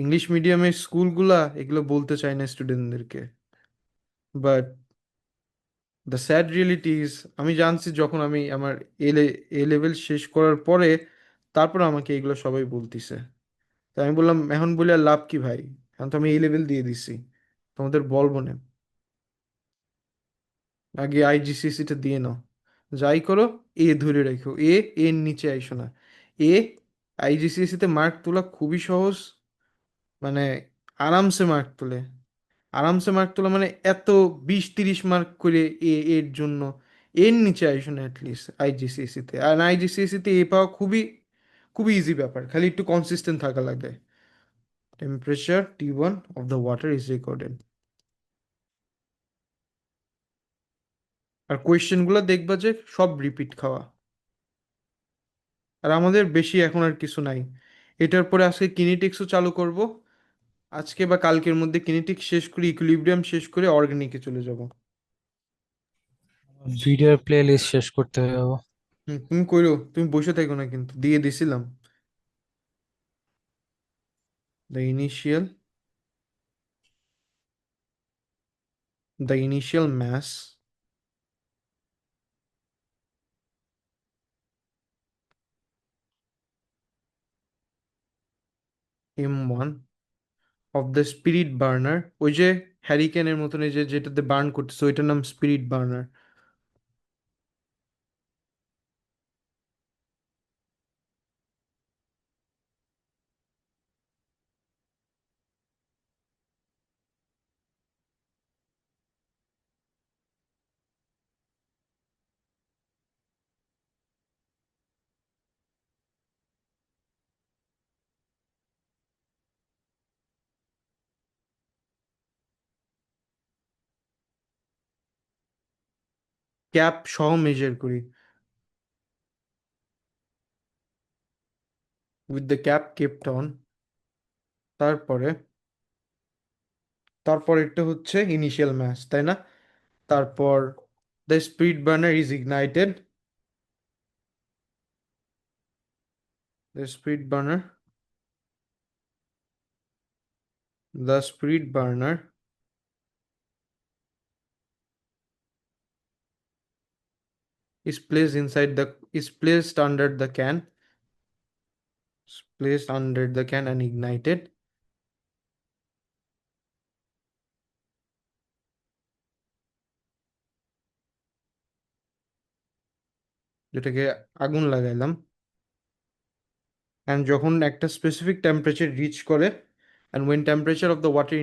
ইংলিশ মিডিয়ামের স্কুলগুলা এগুলো বলতে চায় না স্টুডেন্টদেরকে, but the sad reality is, আমি জানছি যখন আমি আমার এ লেভেল শেষ করার পরে, তারপর আমাকে এগুলো সবাই বলতিছে। তাই আমি বললাম এখন বলে আর লাভ কি ভাই, এখন তো আমি এই লেভেল দিয়ে দিছি, তোমাদের বলবো না। আগে আইজিসিসিটা দিয়ে নাও, যাই করো এ ধরে রাখো, এর নিচে আইসো না। এ আইজিসিসিতে মার্ক তোলা খুবই সহজ, মানে আরামসে মার্ক তোলে। আরামসে মার্ক তোলা মানে এত 20-30 মার্ক করে এর জন্য এর নিচে আইসো না অ্যাটলিস্ট আইজিসিএসিতে। আর আইজিসিএসিতে এ পাওয়া খুবই খুবই ইজি ব্যাপার, খালি একটু কনসিস্টেন্ট থাকা লাগে। Temperature T1 of the water is recorded. আর কোয়েশ্চেনগুলো দেখবা যে সব রিপিট খাওয়া। আর আমাদের বেশি এখন আর কিছু নাই। এটার পরে আজকে কিনেটিক্সও চালু করব। আজকে বা কালকের মধ্যে কিনেটিক্স শেষ করে ইকুইলিব্রিয়াম শেষ করে অর্গানিকে চলে যাব। ভিডিওর প্লে লিস্ট শেষ করতে হবে। হুম, তুমি কইরো, তুমি বসে থাকো না, কিন্তু দিয়ে দিছিলাম। The initial the initial mass M1 of the spirit burner, ওই যে হ্যারিকেনের মতন, এই যে যেটাতে বার্ন করতেছে ওইটার নাম স্পিরিট বার্নার। ক্যাপ সহ মেজার করি, with the cap kept on. তারপরে তারপর এটা হচ্ছে ইনিশিয়াল ম্যাস, তাই না? তারপর the spirit burner is ignited, the spirit burner the spirit burner is placed under the can, and ignited, যেটাকে আগুন লাগাইলাম। and যখন একটা স্পেসিফিক টেম্পারেচার রিচ করে, and when temperature of the water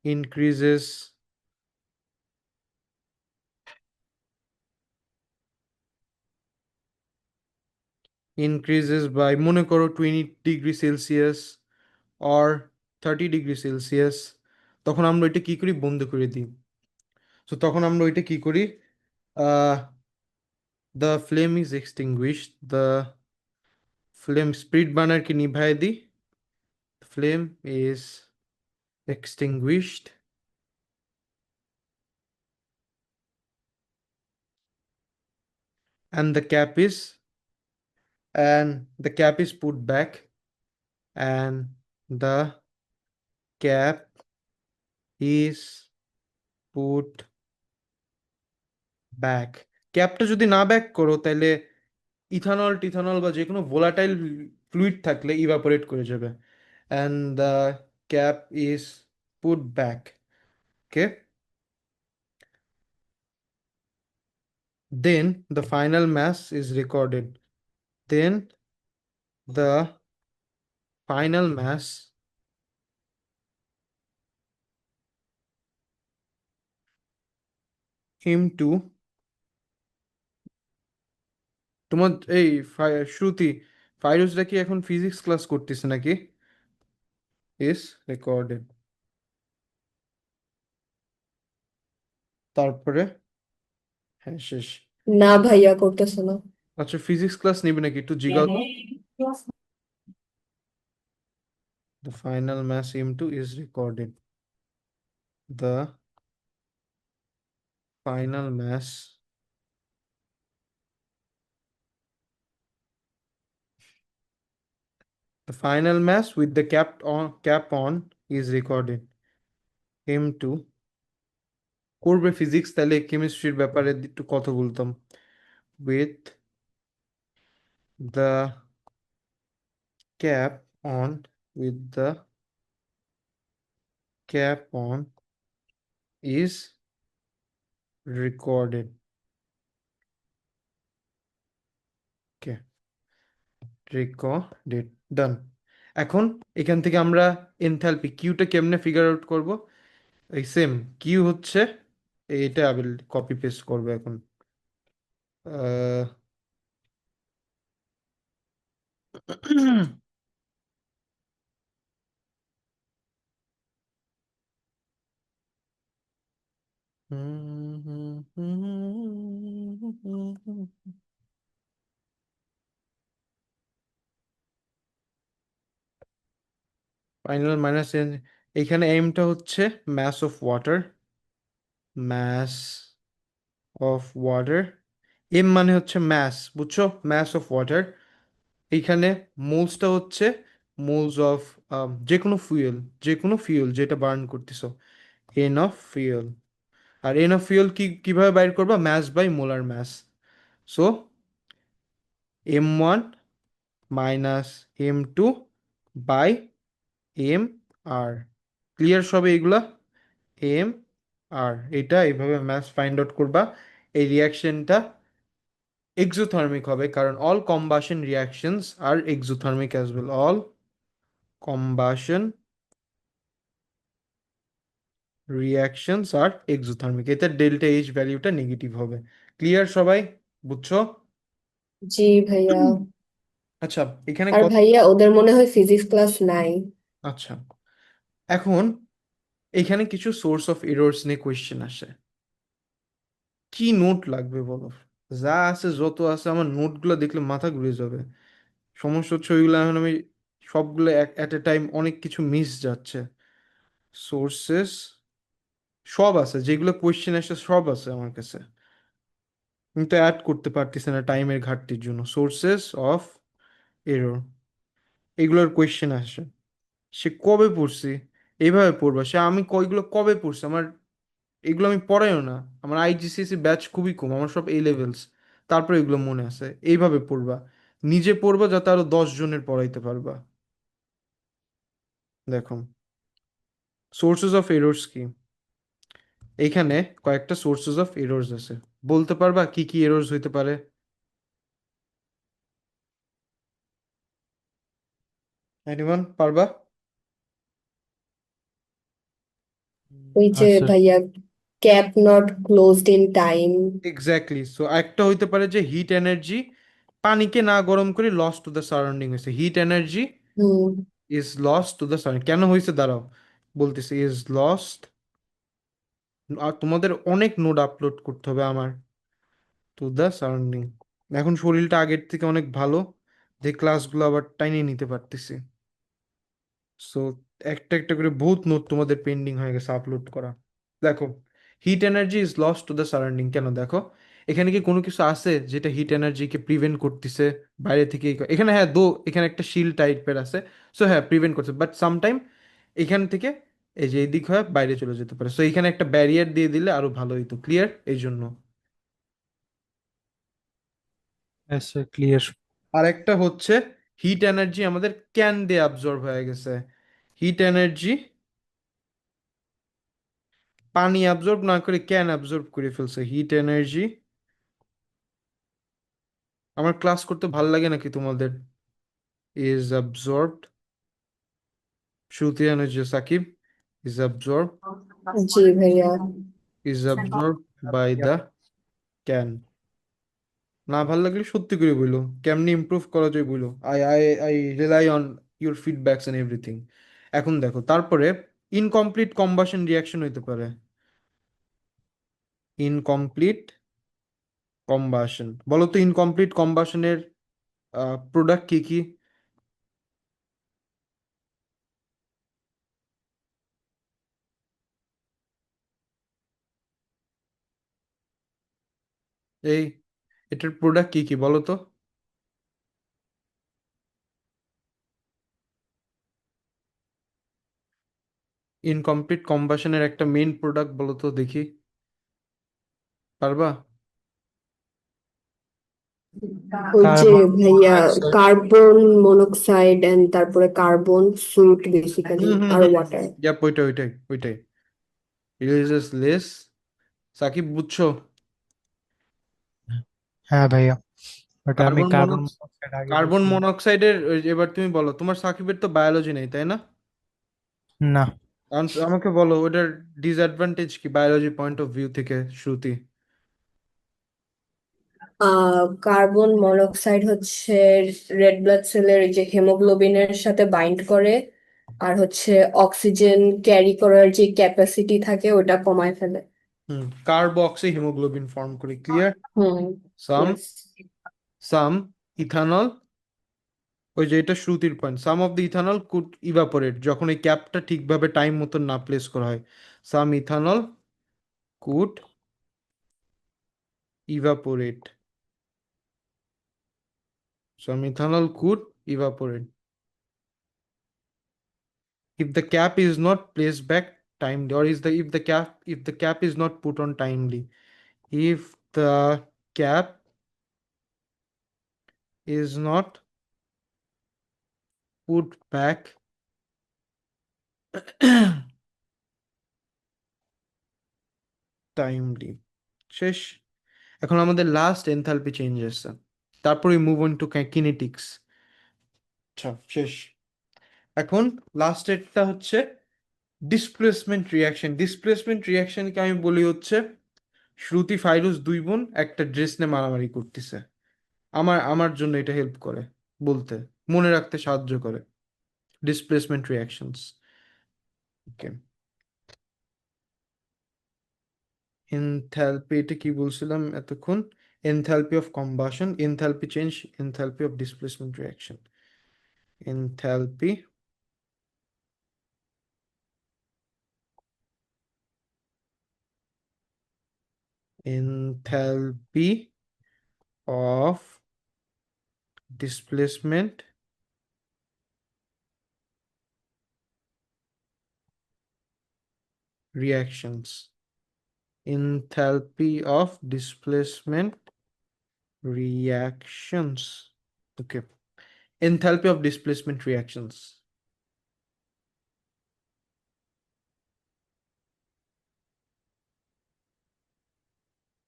increases increases by মনে করো 20 degree Celsius or 30 degree Celsius, তখন আমরা ওইটা কি করি, বন্ধ করে দিই। তো তখন আমরা ওইটা কি করি, the flame is extinguished, the flame spirit বার্নারকে নিভাই দিই, flame is extinguished and the cap is put back, and the cap is put back. ক্যাপটা যদি না ব্যাক করো তাহলে ইথানল টিথানল বা যে কোনো ভোলাটাইল ফ্লুইড থাকলে ইভাপোরেট করে যাবে, and the cap is put back. Okay, then the final mass is recorded. Then the final mass into তোমার এই শ্রুতি, ফাইরুজরা কি এখন ফিজিক্স ক্লাস করতেছে নাকি? Is recorded. তারপরে হ্যাঁ শেষ। না ভাইয়া, করতেছে না। আচ্ছা, ফিজিক্স ক্লাস নিবে নাকি একটু জিগাও তো। The final mass M2 is recorded. The final mass with the cap on is recorded. M2 করবে ফিজিক্স, তাহলে কেমিস্ট্রির ব্যাপারে একটু কথা বলতাম। With the cap on with the cap on is recorded. Okay, recorded, done. এখন এখান থেকে আমরা এনথালপি কিউটা কেমনে ফিগার আউট করব, এই সেম কিউ হচ্ছে এটা আবিল কপি পেস্ট করবো এখন। আহ, ফাইনাল মাইনাস, এখানে এমটা হচ্ছে mass of water, mass of water. M মানে হচ্ছে ম্যাস, বুঝছো, ম্যাস অফ ওয়াটার। এইখানে মোলসটা হচ্ছে মোলস অফ যে কোনো ফিউল যেটা বার্ন করতেছো, এন অফ ফিউল। আর এন অফ ফিউল কিভাবে বাইর করবা, mass by molar mass. So M1 minus M2 by MR। Clear সবে এগুলা? MR, এটা এইভাবে ম্যাস ফাইন্ড আউট করবা। এই রিয়াকশনটা এক্সোথার্মিক হবে, কারণ all combustion reactions are exothermic as well, all combustion reactions are exothermic. এতে ডেল্টা এইচ ভ্যালুটা নেগেটিভ হবে। ক্লিয়ার সবাই, বুঝছো? জি ভাইয়া। আচ্ছা, এখানে আর কত, ভাইয়া ওদের মনে হয় ফিজিক্স ক্লাস নাই। আচ্ছা এখন এখানে কিছু সোর্স অফ এরর্স নিয়ে কোয়েশ্চেন আসে। কি নোট লাগবে বলো? যা আছে যত আছে, আমার নোটগুলো দেখলে মাথা ঘুরে যাবে। সমস্যা হচ্ছে ওইগুলো এখন আমি সবগুলো অ্যাট এ টাইম অনেক কিছু মিস যাচ্ছে। সোর্সেস সব আছে, যেগুলো কোয়েশ্চেন আসে সব আছে আমার কাছে, কিন্তু অ্যাড করতে পারতেছে না টাইমের ঘাটতির জন্য। সোর্সেস অফ এরর, এগুলোর কোয়েশ্চেন আসে। সে কবে পড়ছি, এইভাবে পড়বা সে, আমি কয়গুলো কবে পড়ছি, আমার এগুলো আমি পড়াইও না। আমার আইজিসিএসি ব্যাচ খুবই কম, আমার সব A levels, তারপরে এগুলো মনে আছে। এইভাবে পড়বা, নিজে পড়বা যাতে আরো 10 জনের পড়াইতে পারবা। দেখো, সোর্সেস অফ এরর্স কি, এইখানে কয়েকটা সোর্সেস অফ এরর্স আছে, বলতে পারবা কি কি এরর্স হইতে পারে? এনিওয়ান পারবা? ওই যে আচ্ছা, ভাইয়া, cap not closed in time. Exactly, so একটা হইতে পারে যে হিট এনার্জি পানিকে না গরম করে লস টু দ্য সারাউন্ডিং হয়েছে, hit energy hmm. Is lost to the surrounding. কেন হয়েছে দাঁড়াও বলতেছে, ইজ লস্ট। আর তোমাদের অনেক নোট আপলোড করতে হবে আমার, টু দ্য সারাউন্ডিং। এখন শরীরটা আগের থেকে অনেক ভালো, যে ক্লাসগুলো আবার টাইনে নিতে পারতেছি। সো একটা একটা করে বহুত নোট তোমাদের পেন্ডিং হয়ে গেছে আপলোড করা। দেখো, hit energy is lost to the surrounding, কেন দেখো এখানে কি কোনো কিছু আছে যেটা হিট এনার্জিকে প্রিভেন্ট করতেছে বাইরে থেকে এখানে? হ্যাঁ, এখানে একটা শিল্ড টাইপের আছে, সো হ্যাঁ প্রিভেন্ট করছে, বাট সামটাইম এখান থেকে এই যে এদিক হয়ে বাইরে চলে যেতে পারে, সো এখানে একটা ব্যারিয়ার দিয়ে দিলে আরো ভালো হইতো। ক্লিয়ার? এই জন্য। Sir clear. আর একটা হচ্ছে, হিট এনার্জি আমাদের ক্যান দিয়ে অ্যাবজর্ব হয়ে গেছে। হিট এনার্জি পানি অ্যাবজর্ব না করে ক্যান অ্যাবজর্ব করে ফেলছে। হিট এনার্জি, আমার ক্লাস করতে ভাল লাগে নাকি তোমাদের? Is absorbed, Shruti energy Sakib, is absorb, জি ভাইয়া। Is absorb by the can. না ভাল লাগলে সত্যি করে বইলো, কেমনি ইমপ্রুভ করা যায় বইলো। I rely on your feedbacks and everything. এখন দেখো, তারপরে ইনকমপ্লিট কম্বাশন রিয়াকশন হইতে পারে। ইনকমপ্লিট কম্বাশন, বলো তো ইনকমপ্লিট কম্বাশনের প্রোডাক্ট কি কি? এই এটার প্রোডাক্ট কি কি বলো তো? ইনকমপ্লিট কম্বাশনের একটা মেইন প্রোডাক্ট বলো তো দেখি, পারবা? ওই যে কার্বন ভাইয়া, মনোক্সাইড। কার্বন মনোক্সাইড এন্ড তারপরে কার্বন সুট বেসিক্যালি, হুম হুম আর হুম, ওয়াটার। ইয়া ওইটাই ওইটাই ওইটাই, রিলিজেস লেস। সাকিব বুঝছো? হ্যাঁ ভাইয়া, ওটা আমি কার্বন কার্বন মনোক্স মনোক্সাইড আগে কার্বন বলছিলাম। মনোক্সাইডের এবার তুমি বলো, তোমার সাকিবের তো বায়োলজি নেই তাই না? না। আমাকে বলো ওটার ডিসঅ্যাডভান্টেজ কি বায়োলজি পয়েন্ট অফ ভিউ থেকে, শ্রুতি। কার্বন মনোক্সাইড হচ্ছে রেড ব্লাড সেলের যে হেমোগ্লোবিনের সাথে বাইন্ড করে, আর হচ্ছে অক্সিজেন ক্যারি করার যে ক্যাপাসিটি থাকে ওটা কমায় ফেলে। হুম, কার্বক্সি হিমোগ্লোবিন ফর্ম করে। Clear? Hmm. Some yes. Some ethanol, ওই যে এটা শ্রুতির point, some of the ethanol could evaporate, যখন এই ক্যাপটা ঠিকভাবে টাইম মতন না প্লেস করা হয়। Some ethanol could evaporate, some ethanol could evaporate if the cap is not placed back timely, or is the if the cap is not put on timely. If the cap is not put back timely. শেষ। এখন আমাদের last enthalpy change আসছে, তারপরে move on two kinetics. আচ্ছা শেষ। এখন লাস্টেরটা হচ্ছে displacement reaction. Displacement রিয়াকশনকে আমি বলি হচ্ছে, শ্রুতি ফাইরুজ দুই বোন একটা ড্রেস নিয়ে মারামারি করতেছে, আমার আমার জন্য এটা হেল্প করে বলতে, মনে রাখতে সাহায্য করে। Displacement reactions. ওকে, এনথালপি, এটা কি বলছিলাম এতক্ষণ? Enthalpy of combustion, enthalpy change, enthalpy of displacement reaction. Enthalpy enthalpy of displacement reactions. Enthalpy of displacement reactions. Okay, enthalpy of displacement reactions.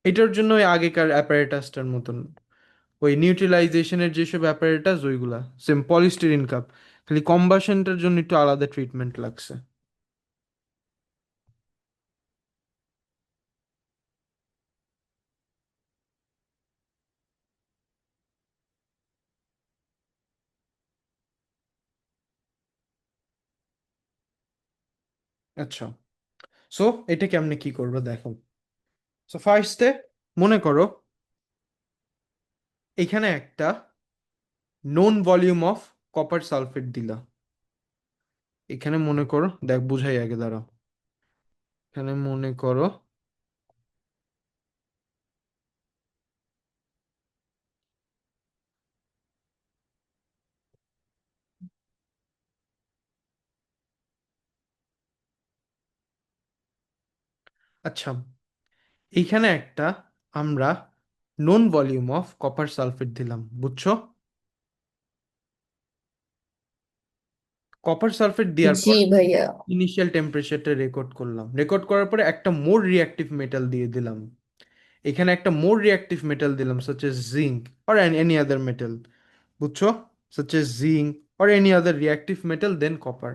এটার জন্য ওই আগেকার অ্যাপারেটাসটার মতন, ওই নিউট্রিলাইজেশনের যেসব অ্যাপারেটাস ওইগুলা সেম পলিস্টিরিন কাপ, খালি কম্বাশনটার জন্য একটু আলাদা ট্রিটমেন্ট লাগছে। আচ্ছা, সো এটা কেমনে কি করবো দেখো। সো ফার্স্টে মনে করো এখানে একটা known volume of copper sulphate দিলা। এখানে মনে করো, দেখ বুঝাই আগে, দাঁড়াও। এখানে মনে করো আচ্ছা, এইখানে একটা আমরা known volume of copper sulphate দিলাম, বুঝছো? কপার সালফেট দেওয়ার জি পর ভাইয়া। ইনিশিয়াল টেম্পারেচারটা রেকর্ড করলাম, রেকর্ড করার পরে একটা মোর রিঅ্যাক্টিভ মেটাল দিয়ে দিলাম। এখানে একটা মোর রিঅ্যাক্টিভ মেটাল দিলাম such as zinc or any other metal, বুঝছো? such as zinc or any other reactive metal then copper.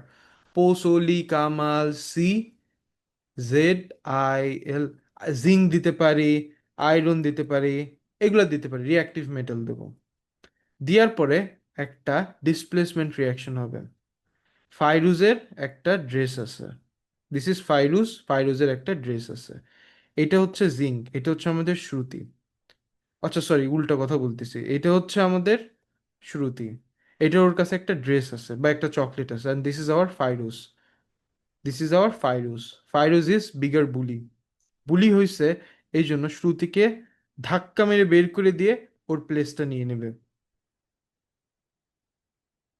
পোসোলি কামাল C Z I L, zinc দিতে পারি, আয়রন দিতে পারি, এগুলো দিতে পারি, রিঅ্যাক্টিভ মেটাল দেবো। দেওয়ার পরে একটা ডিসপ্লেসমেন্ট রিয়াকশন হবে। ফাইরুজের একটা ড্রেস আছে, দিস ইজ ফাইরুজ, ফাইরুজের একটা ড্রেস আছে। এটা হচ্ছে জিঙ্ক, এটা হচ্ছে আমাদের শ্রুতি। আচ্ছা সরি, উল্টো কথা বলতেছি, এটা হচ্ছে আমাদের শ্রুতি, এটা ওর কাছে একটা ড্রেস আছে বা একটা চকলেট আছে, and this is our Fairuz, this is our Fairuz. Fairuz is bigger bully. Bully হয়েছে এই জন্য শ্রুতিকে ধাক্কা মেরে বের করে দিয়ে ওর প্লেসটা নিয়ে নেবে।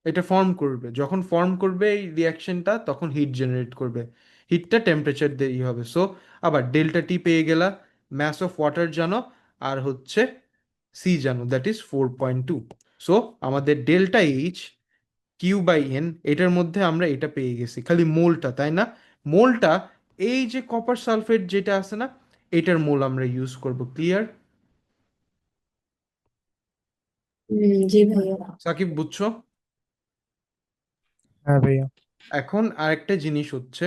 এটা ফর্ম করবে, যখন ফর্ম করবে এই রিয়াকশনটা তখন হিট জেনারেট করবে, হিটটা টেম্পারেচার দিয়েই হবে। সো আবার ডেল্টা টি পেয়ে গেলা, ম্যাস অফ ওয়াটার জানো, আর হচ্ছে সি জানো, দ্যাট ইজ 4.2। সো আমাদের delta H Q by N, এটার মধ্যে আমরা এটা পেয়ে গেছি, খালি মোলটা, তাই না? মোলটা এই যে কপার সালফেট যেটা আছে না, এটার মোল আমরা ইউজ করব। ক্লিয়ার? জি ভাইয়া। সাকিব বুঝছো? হ্যাঁ ভাইয়া। এখন আরেকটা জিনিস হচ্ছে,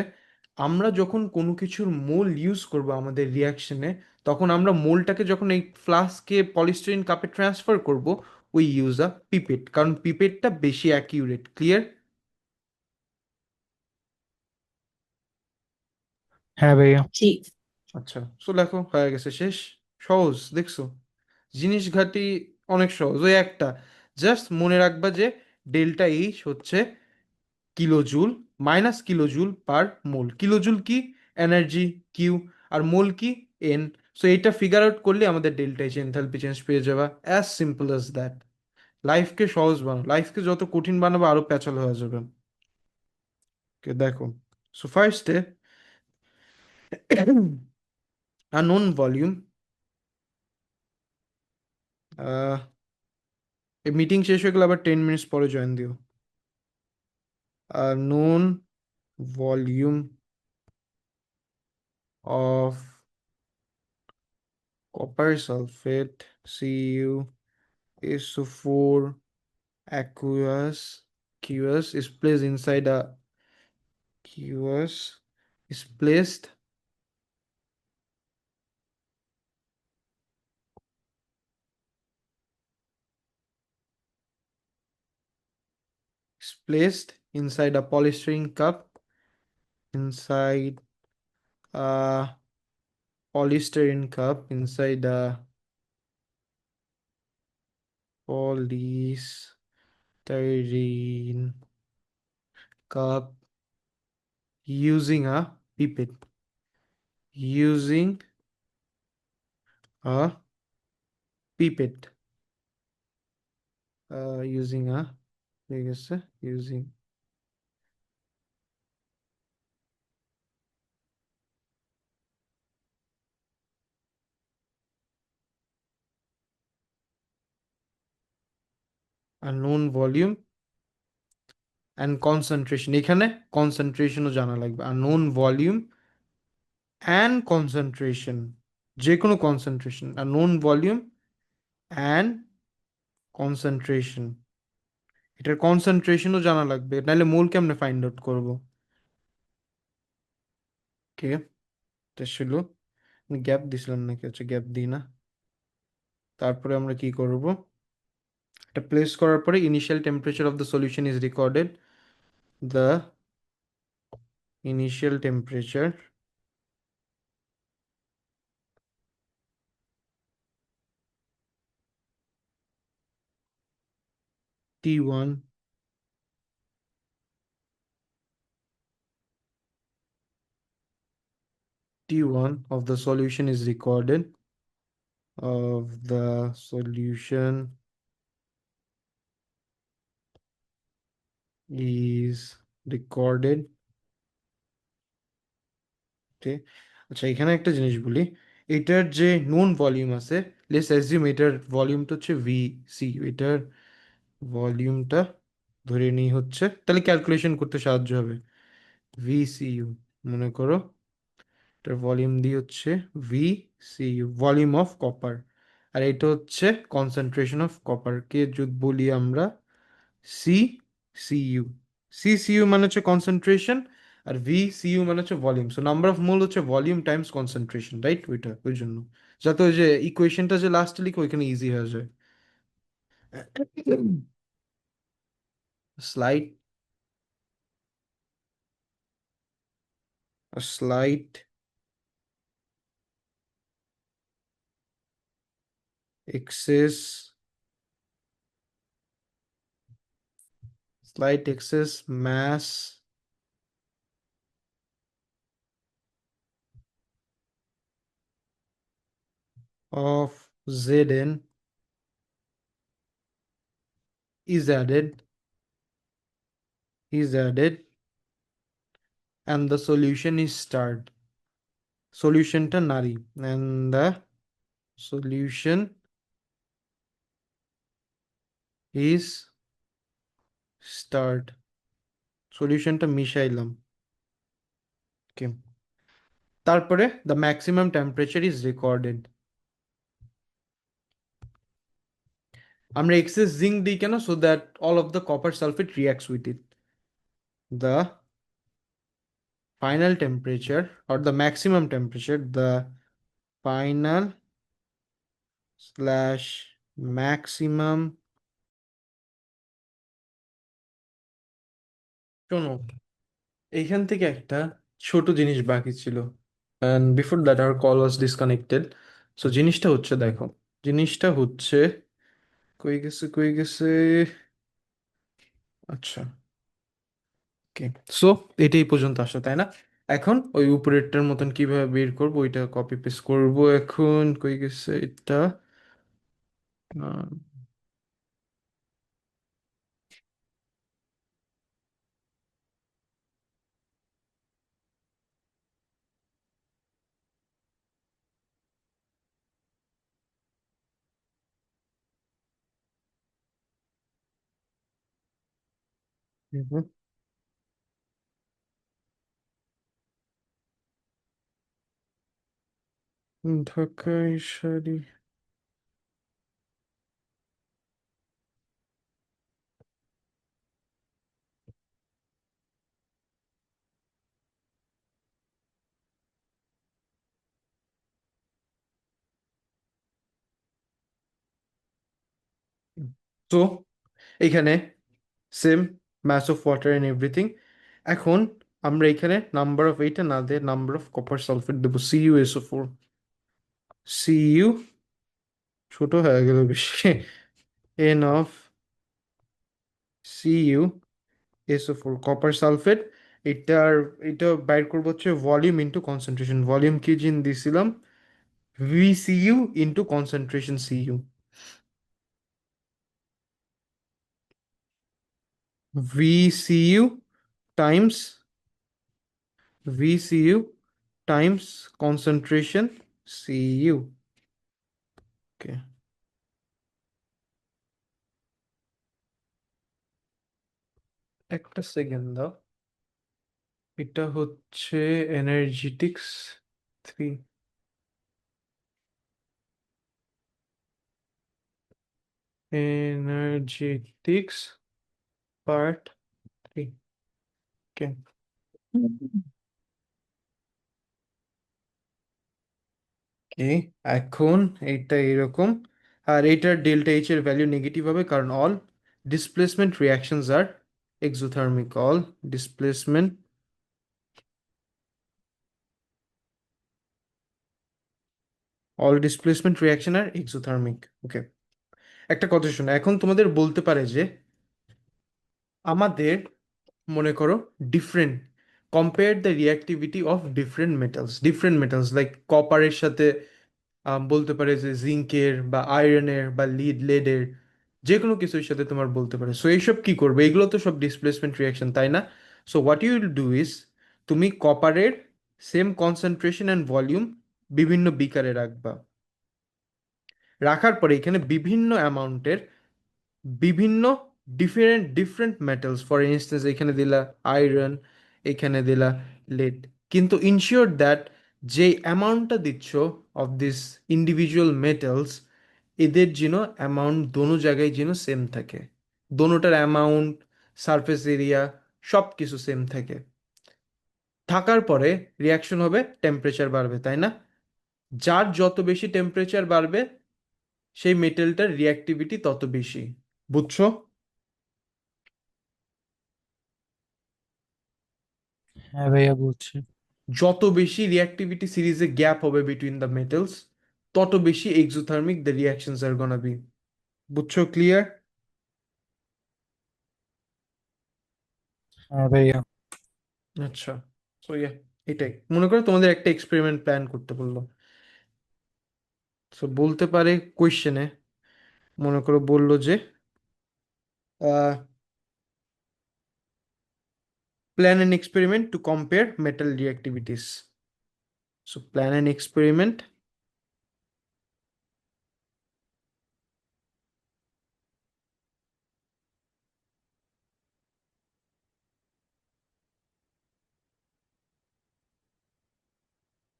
আমরা যখন কোনো কিছুর মোল ইউজ করব আমাদের রিয়াকশনে, তখন আমরা মোলটাকে যখন এই ফ্লাস্কে পলিস্টারিন কাপে ট্রান্সফার করব, উই ইউজ আ পিপেট, কারণ পিপেটটা বেশি অ্যাকিউরেট। ক্লিয়ার? হ্যাঁ ভাইয়া। জি। আচ্ছা, সো দেখো হয়ে গেছে, শেষ। সহজ দেখছো, জিনিস ঘাটি অনেক সহজ। ওই একটা জাস্ট মনে রাখবা যে ডেল্টা এইচ হচ্ছে kilojoule, minus kilojoule per mole. Kilojoule কি? Energy, Q. আর মোল কি? এন। সো এটা ফিগার আউট করলে আমাদের ডেল্টা এইচ এনথালপি চেঞ্জ পেয়ে যাবা, অ্যাজ সিম্পল অ্যাজ দ্যাট। লাইফকে সহজ বানাও, লাইফকে যত কঠিন বানাবো আরো প্যাচাল হয়ে যাবে। Okay, দেখো, সো ফার্স্টে আননোন ভলিউম, মিটিং শেষ হয়ে গেলে আবার 10 মিনিটস পরে জয়েন দিও। known volume of copper sulfate Cu is 4 aqueous is placed inside a aqueous is placed is placed inside a polystyrene cup, inside a polystyrene cup, inside a polystyrene cup using a pipette, using a pipette, using a, ঠিক আছে, using a known volume and concentration, এখানে কনসেন্ট্রেশনও জানা লাগবে, আর known volume and concentration, যে কোনো concentration, আর known volume and concentration, এটার কনসেন্ট্রেশনও জানা লাগবে, নাহলে মোল কেমনে ফাইন্ড আউট করবো? কে এটা ছিল, গ্যাপ দিছিলাম নাকি? আচ্ছা, গ্যাপ দিই না। তারপরে আমরা কি করব, এটা প্লেস করার পরে initial temperature of the solution is recorded, the initial temperature T1 T1 of the solution is recorded, of the solution is recorded. Okay, আচ্ছা এখানে একটা জিনিস বলি, এটার যে নোন ভলিউম আছে, লেটস অ্যাজিউম এটার ভলিউমটা হচ্ছে ভি সি, এটার ভলিউমটা ধরে নিই হচ্ছে, তাহলে ক্যালকুলেশন করতে সাহায্য হবে। ভি সি ইউ, মনে করো এটার ভলিউম দিয়ে হচ্ছে V C U, volume of copper, আর এটা হচ্ছে কনসেন্ট্রেশন অফ কপার, কে যদি বলি আমরা C C U. C C U মানে হচ্ছে কনসেন্ট্রেশন, আর ভি সি ইউ মানে হচ্ছে volume. So number of mole হচ্ছে ভলিউম টাইমস কনসেন্ট্রেশন, রাইট? ওইটা ওই জন্য, যাতে ওই যে ইকুয়েশনটা যে লাস্টে লিখো ওইখানে ইজি হয়ে যায়। slight a slight excess slight excess mass of Zn is added and the solution is stirred. Solutionটা নারী, and the solution is stirred. সলিউশনটা মিশাইলাম। ওকে, তারপরে the maximum temperature is recorded. আমরা এক্সেস জিঙ্ক দিই কেন? so that all of the copper sulfate reacts with it. The final temperature or the maximum temperature, the final slash maximum, শোনো এইখান থেকে একটা ছোট জিনিস বাকি ছিল, and before that our call was disconnected. So জিনিসটা হচ্ছে, দেখো জিনিসটা হচ্ছে, কই গেছে কই গেছে, আচ্ছা ওকে। সো এটাই পর্যন্ত আসো, তাই না? এখন ওই উপরেরটার মতন কিভাবে বের করবো, ওইটা কপি পেস্ট করবো। এখন কই গেছে এটা, আহ, হুম, ঢাকাই শাড়ি। তো এইখানে same mass of water and everything. এখন আমরা এখানে নাম্বার অফ এইটা না দিয়ে নাম্বার অফ কপার সালফেট দেবো, CuSO4। সিইউ ছোট হয়ে গেল বেশি, N of CuSO4 copper sulphate. এটার এটা বাইর করবো হচ্ছে ভলিউম ইন্টু কনসেন্ট্রেশন। ভলিউম কি জিন দিছিলাম, VCU into concentration CU। VCU Times VCU Times concentration CU। ওকে, একটা সেকেন্ড দাও। এটা হচ্ছে এনার্জেটিক্স 3, এনার্জেটিক্স পার্ট 3। ওকে, ওকে, এখন এইটা এরকম, আর এইটার ডেল্টা এইচ এর ভ্যালু নেগেটিভ হবে, কারণ all displacement reactions are exothermic, all displacement all displacement reaction are exothermic. Okay, একটা কথা শোনো, এখন তোমাদের বলতে পারে যে আমাদের মনে করো different compare the reactivity of different metals like কপারের সাথে বলতে পারে যে জিঙ্কের বা আয়রনের বা লেডের, যে কোনো কিছুর সাথে তোমার বলতে পারে। সো এইসব কি করবে, এগুলো তো সব ডিসপ্লেসমেন্ট রিয়াকশন, তাই না? So what you will do is, তুমি কপারের সেম কনসেন্ট্রেশন অ্যান্ড ভলিউম বিভিন্ন বিকারে রাখবা। রাখার পরে এখানে বিভিন্ন অ্যামাউন্টের বিভিন্ন different different metals, for instance এখানে দিলা আয়রন, এখানে দিলা লেড, কিন্তু ইনশিওর দ্যাট যে অ্যামাউন্টটা দিচ্ছ অফ দিস ইন্ডিভিজুয়াল মেটালস, এদের যেন অ্যামাউন্ট দোনো জায়গায় যেন সেম থাকে, দোনোটার অ্যামাউন্ট, সারফেস এরিয়া সব কিছু সেম থাকে। থাকার পরে রিয়াকশন হবে, টেম্পারেচার বাড়বে, তাই না? যার যত বেশি টেম্পারেচার বাড়বে সেই মেটেলটার রিঅ্যাক্টিভিটি তত বেশি। বুঝছো? হ্যাঁ ভাইয়া বুঝছি। যত বেশি রিঅ্যাক্টিভিটি সিরিজে গ্যাপ হবে বিটুইন দ্য মেটালস, তত বেশি এক্সোথার্মিক দ্য রিয়াকশনস আর গোনা বি। বুঝছো? ক্লিয়ার? হ্যাঁ ভাইয়া। আচ্ছা, সো ইয়া, এটাই মনে করো তোমাদের একটা এক্সপেরিমেন্ট প্ল্যান করতে বললো। সো বলতে পারে কোয়েশ্চেনে, মনে করো বললো যে plan an experiment to compare metal reactivities. So plan an experiment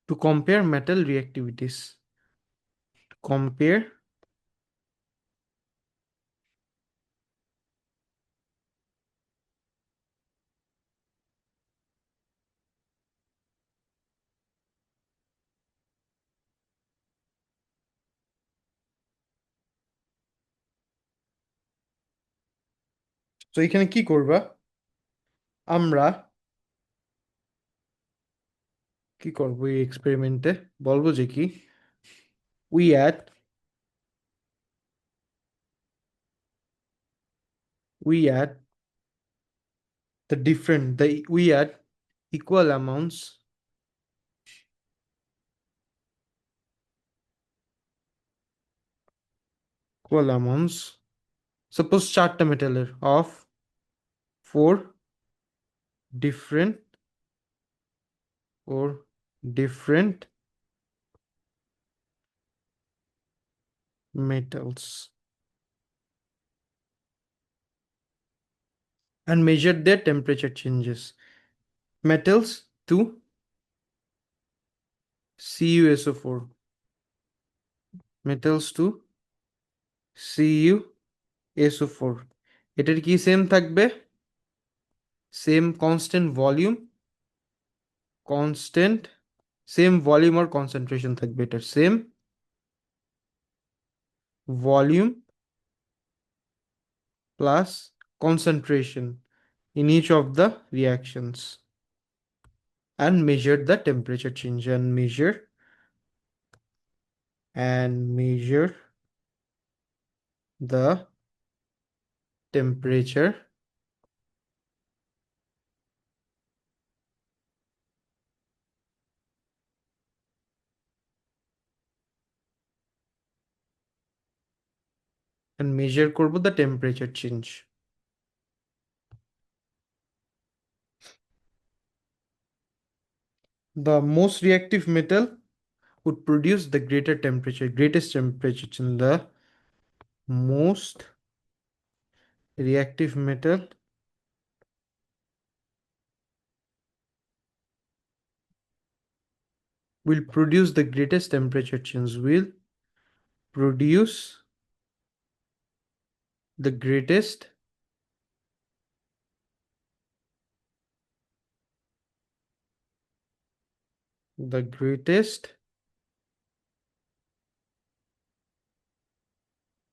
to compare metal reactivities. Compare তো এখানে কি করবা, আমরা কি করবো এই এক্সপেরিমেন্টে, বলবো যে কি we add we add we add equal amounts suppose চারটা মেটালের of four different or different metals and measure their temperature changes. Metals to CuSO4, metals to CuSO4, এটার কি সেম থাকবে, সেম কনস্ট্যান্ট সেম ভলিউম আর concentration থাকবে, এটার same volume plus concentration in each of the reactions and measure the temperature change and measure the temperature and measure করব the temperature change. The most reactive metal would produce the greatest temperature change. The most reactive metal will produce the greatest temperature change, will produce the greatest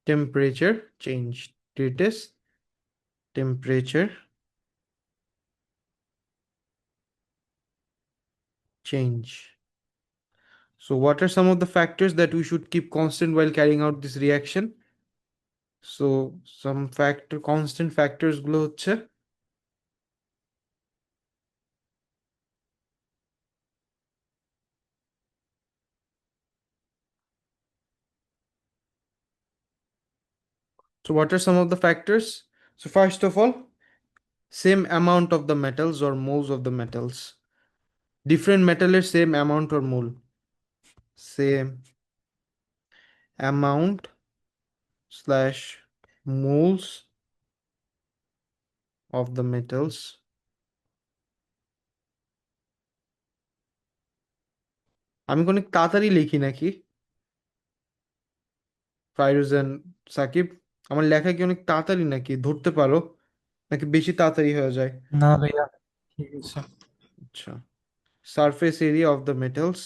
temperature temperature change. So what are some of the factors that we should keep constant while carrying out this reaction? So constant factors গুলো হচ্ছে so what are some of the factors? So first of all, same amount of the metals or moles of the metals. Different metal same amount or mole. Same amount slash moles of the metals. আমি অনেক তাড়াতাড়ি লিখি নাকি Fairuz and Shakib? আমার লেখা কি অনেক তাড়াতাড়ি নাকি, ধরতে পারো নাকি বেশি তাড়াতাড়ি হয়ে যায়? না ভাইয়া, ঠিক আছে। আচ্ছা, surface area of the metals,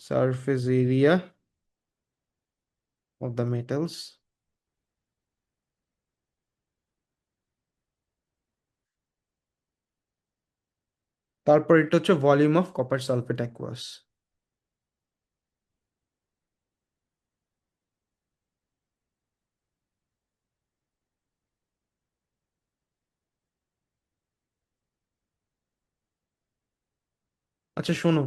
surface area of the metals, তারপর এটা হচ্ছে volume of copper sulphate aqueous. আচ্ছা শোনো,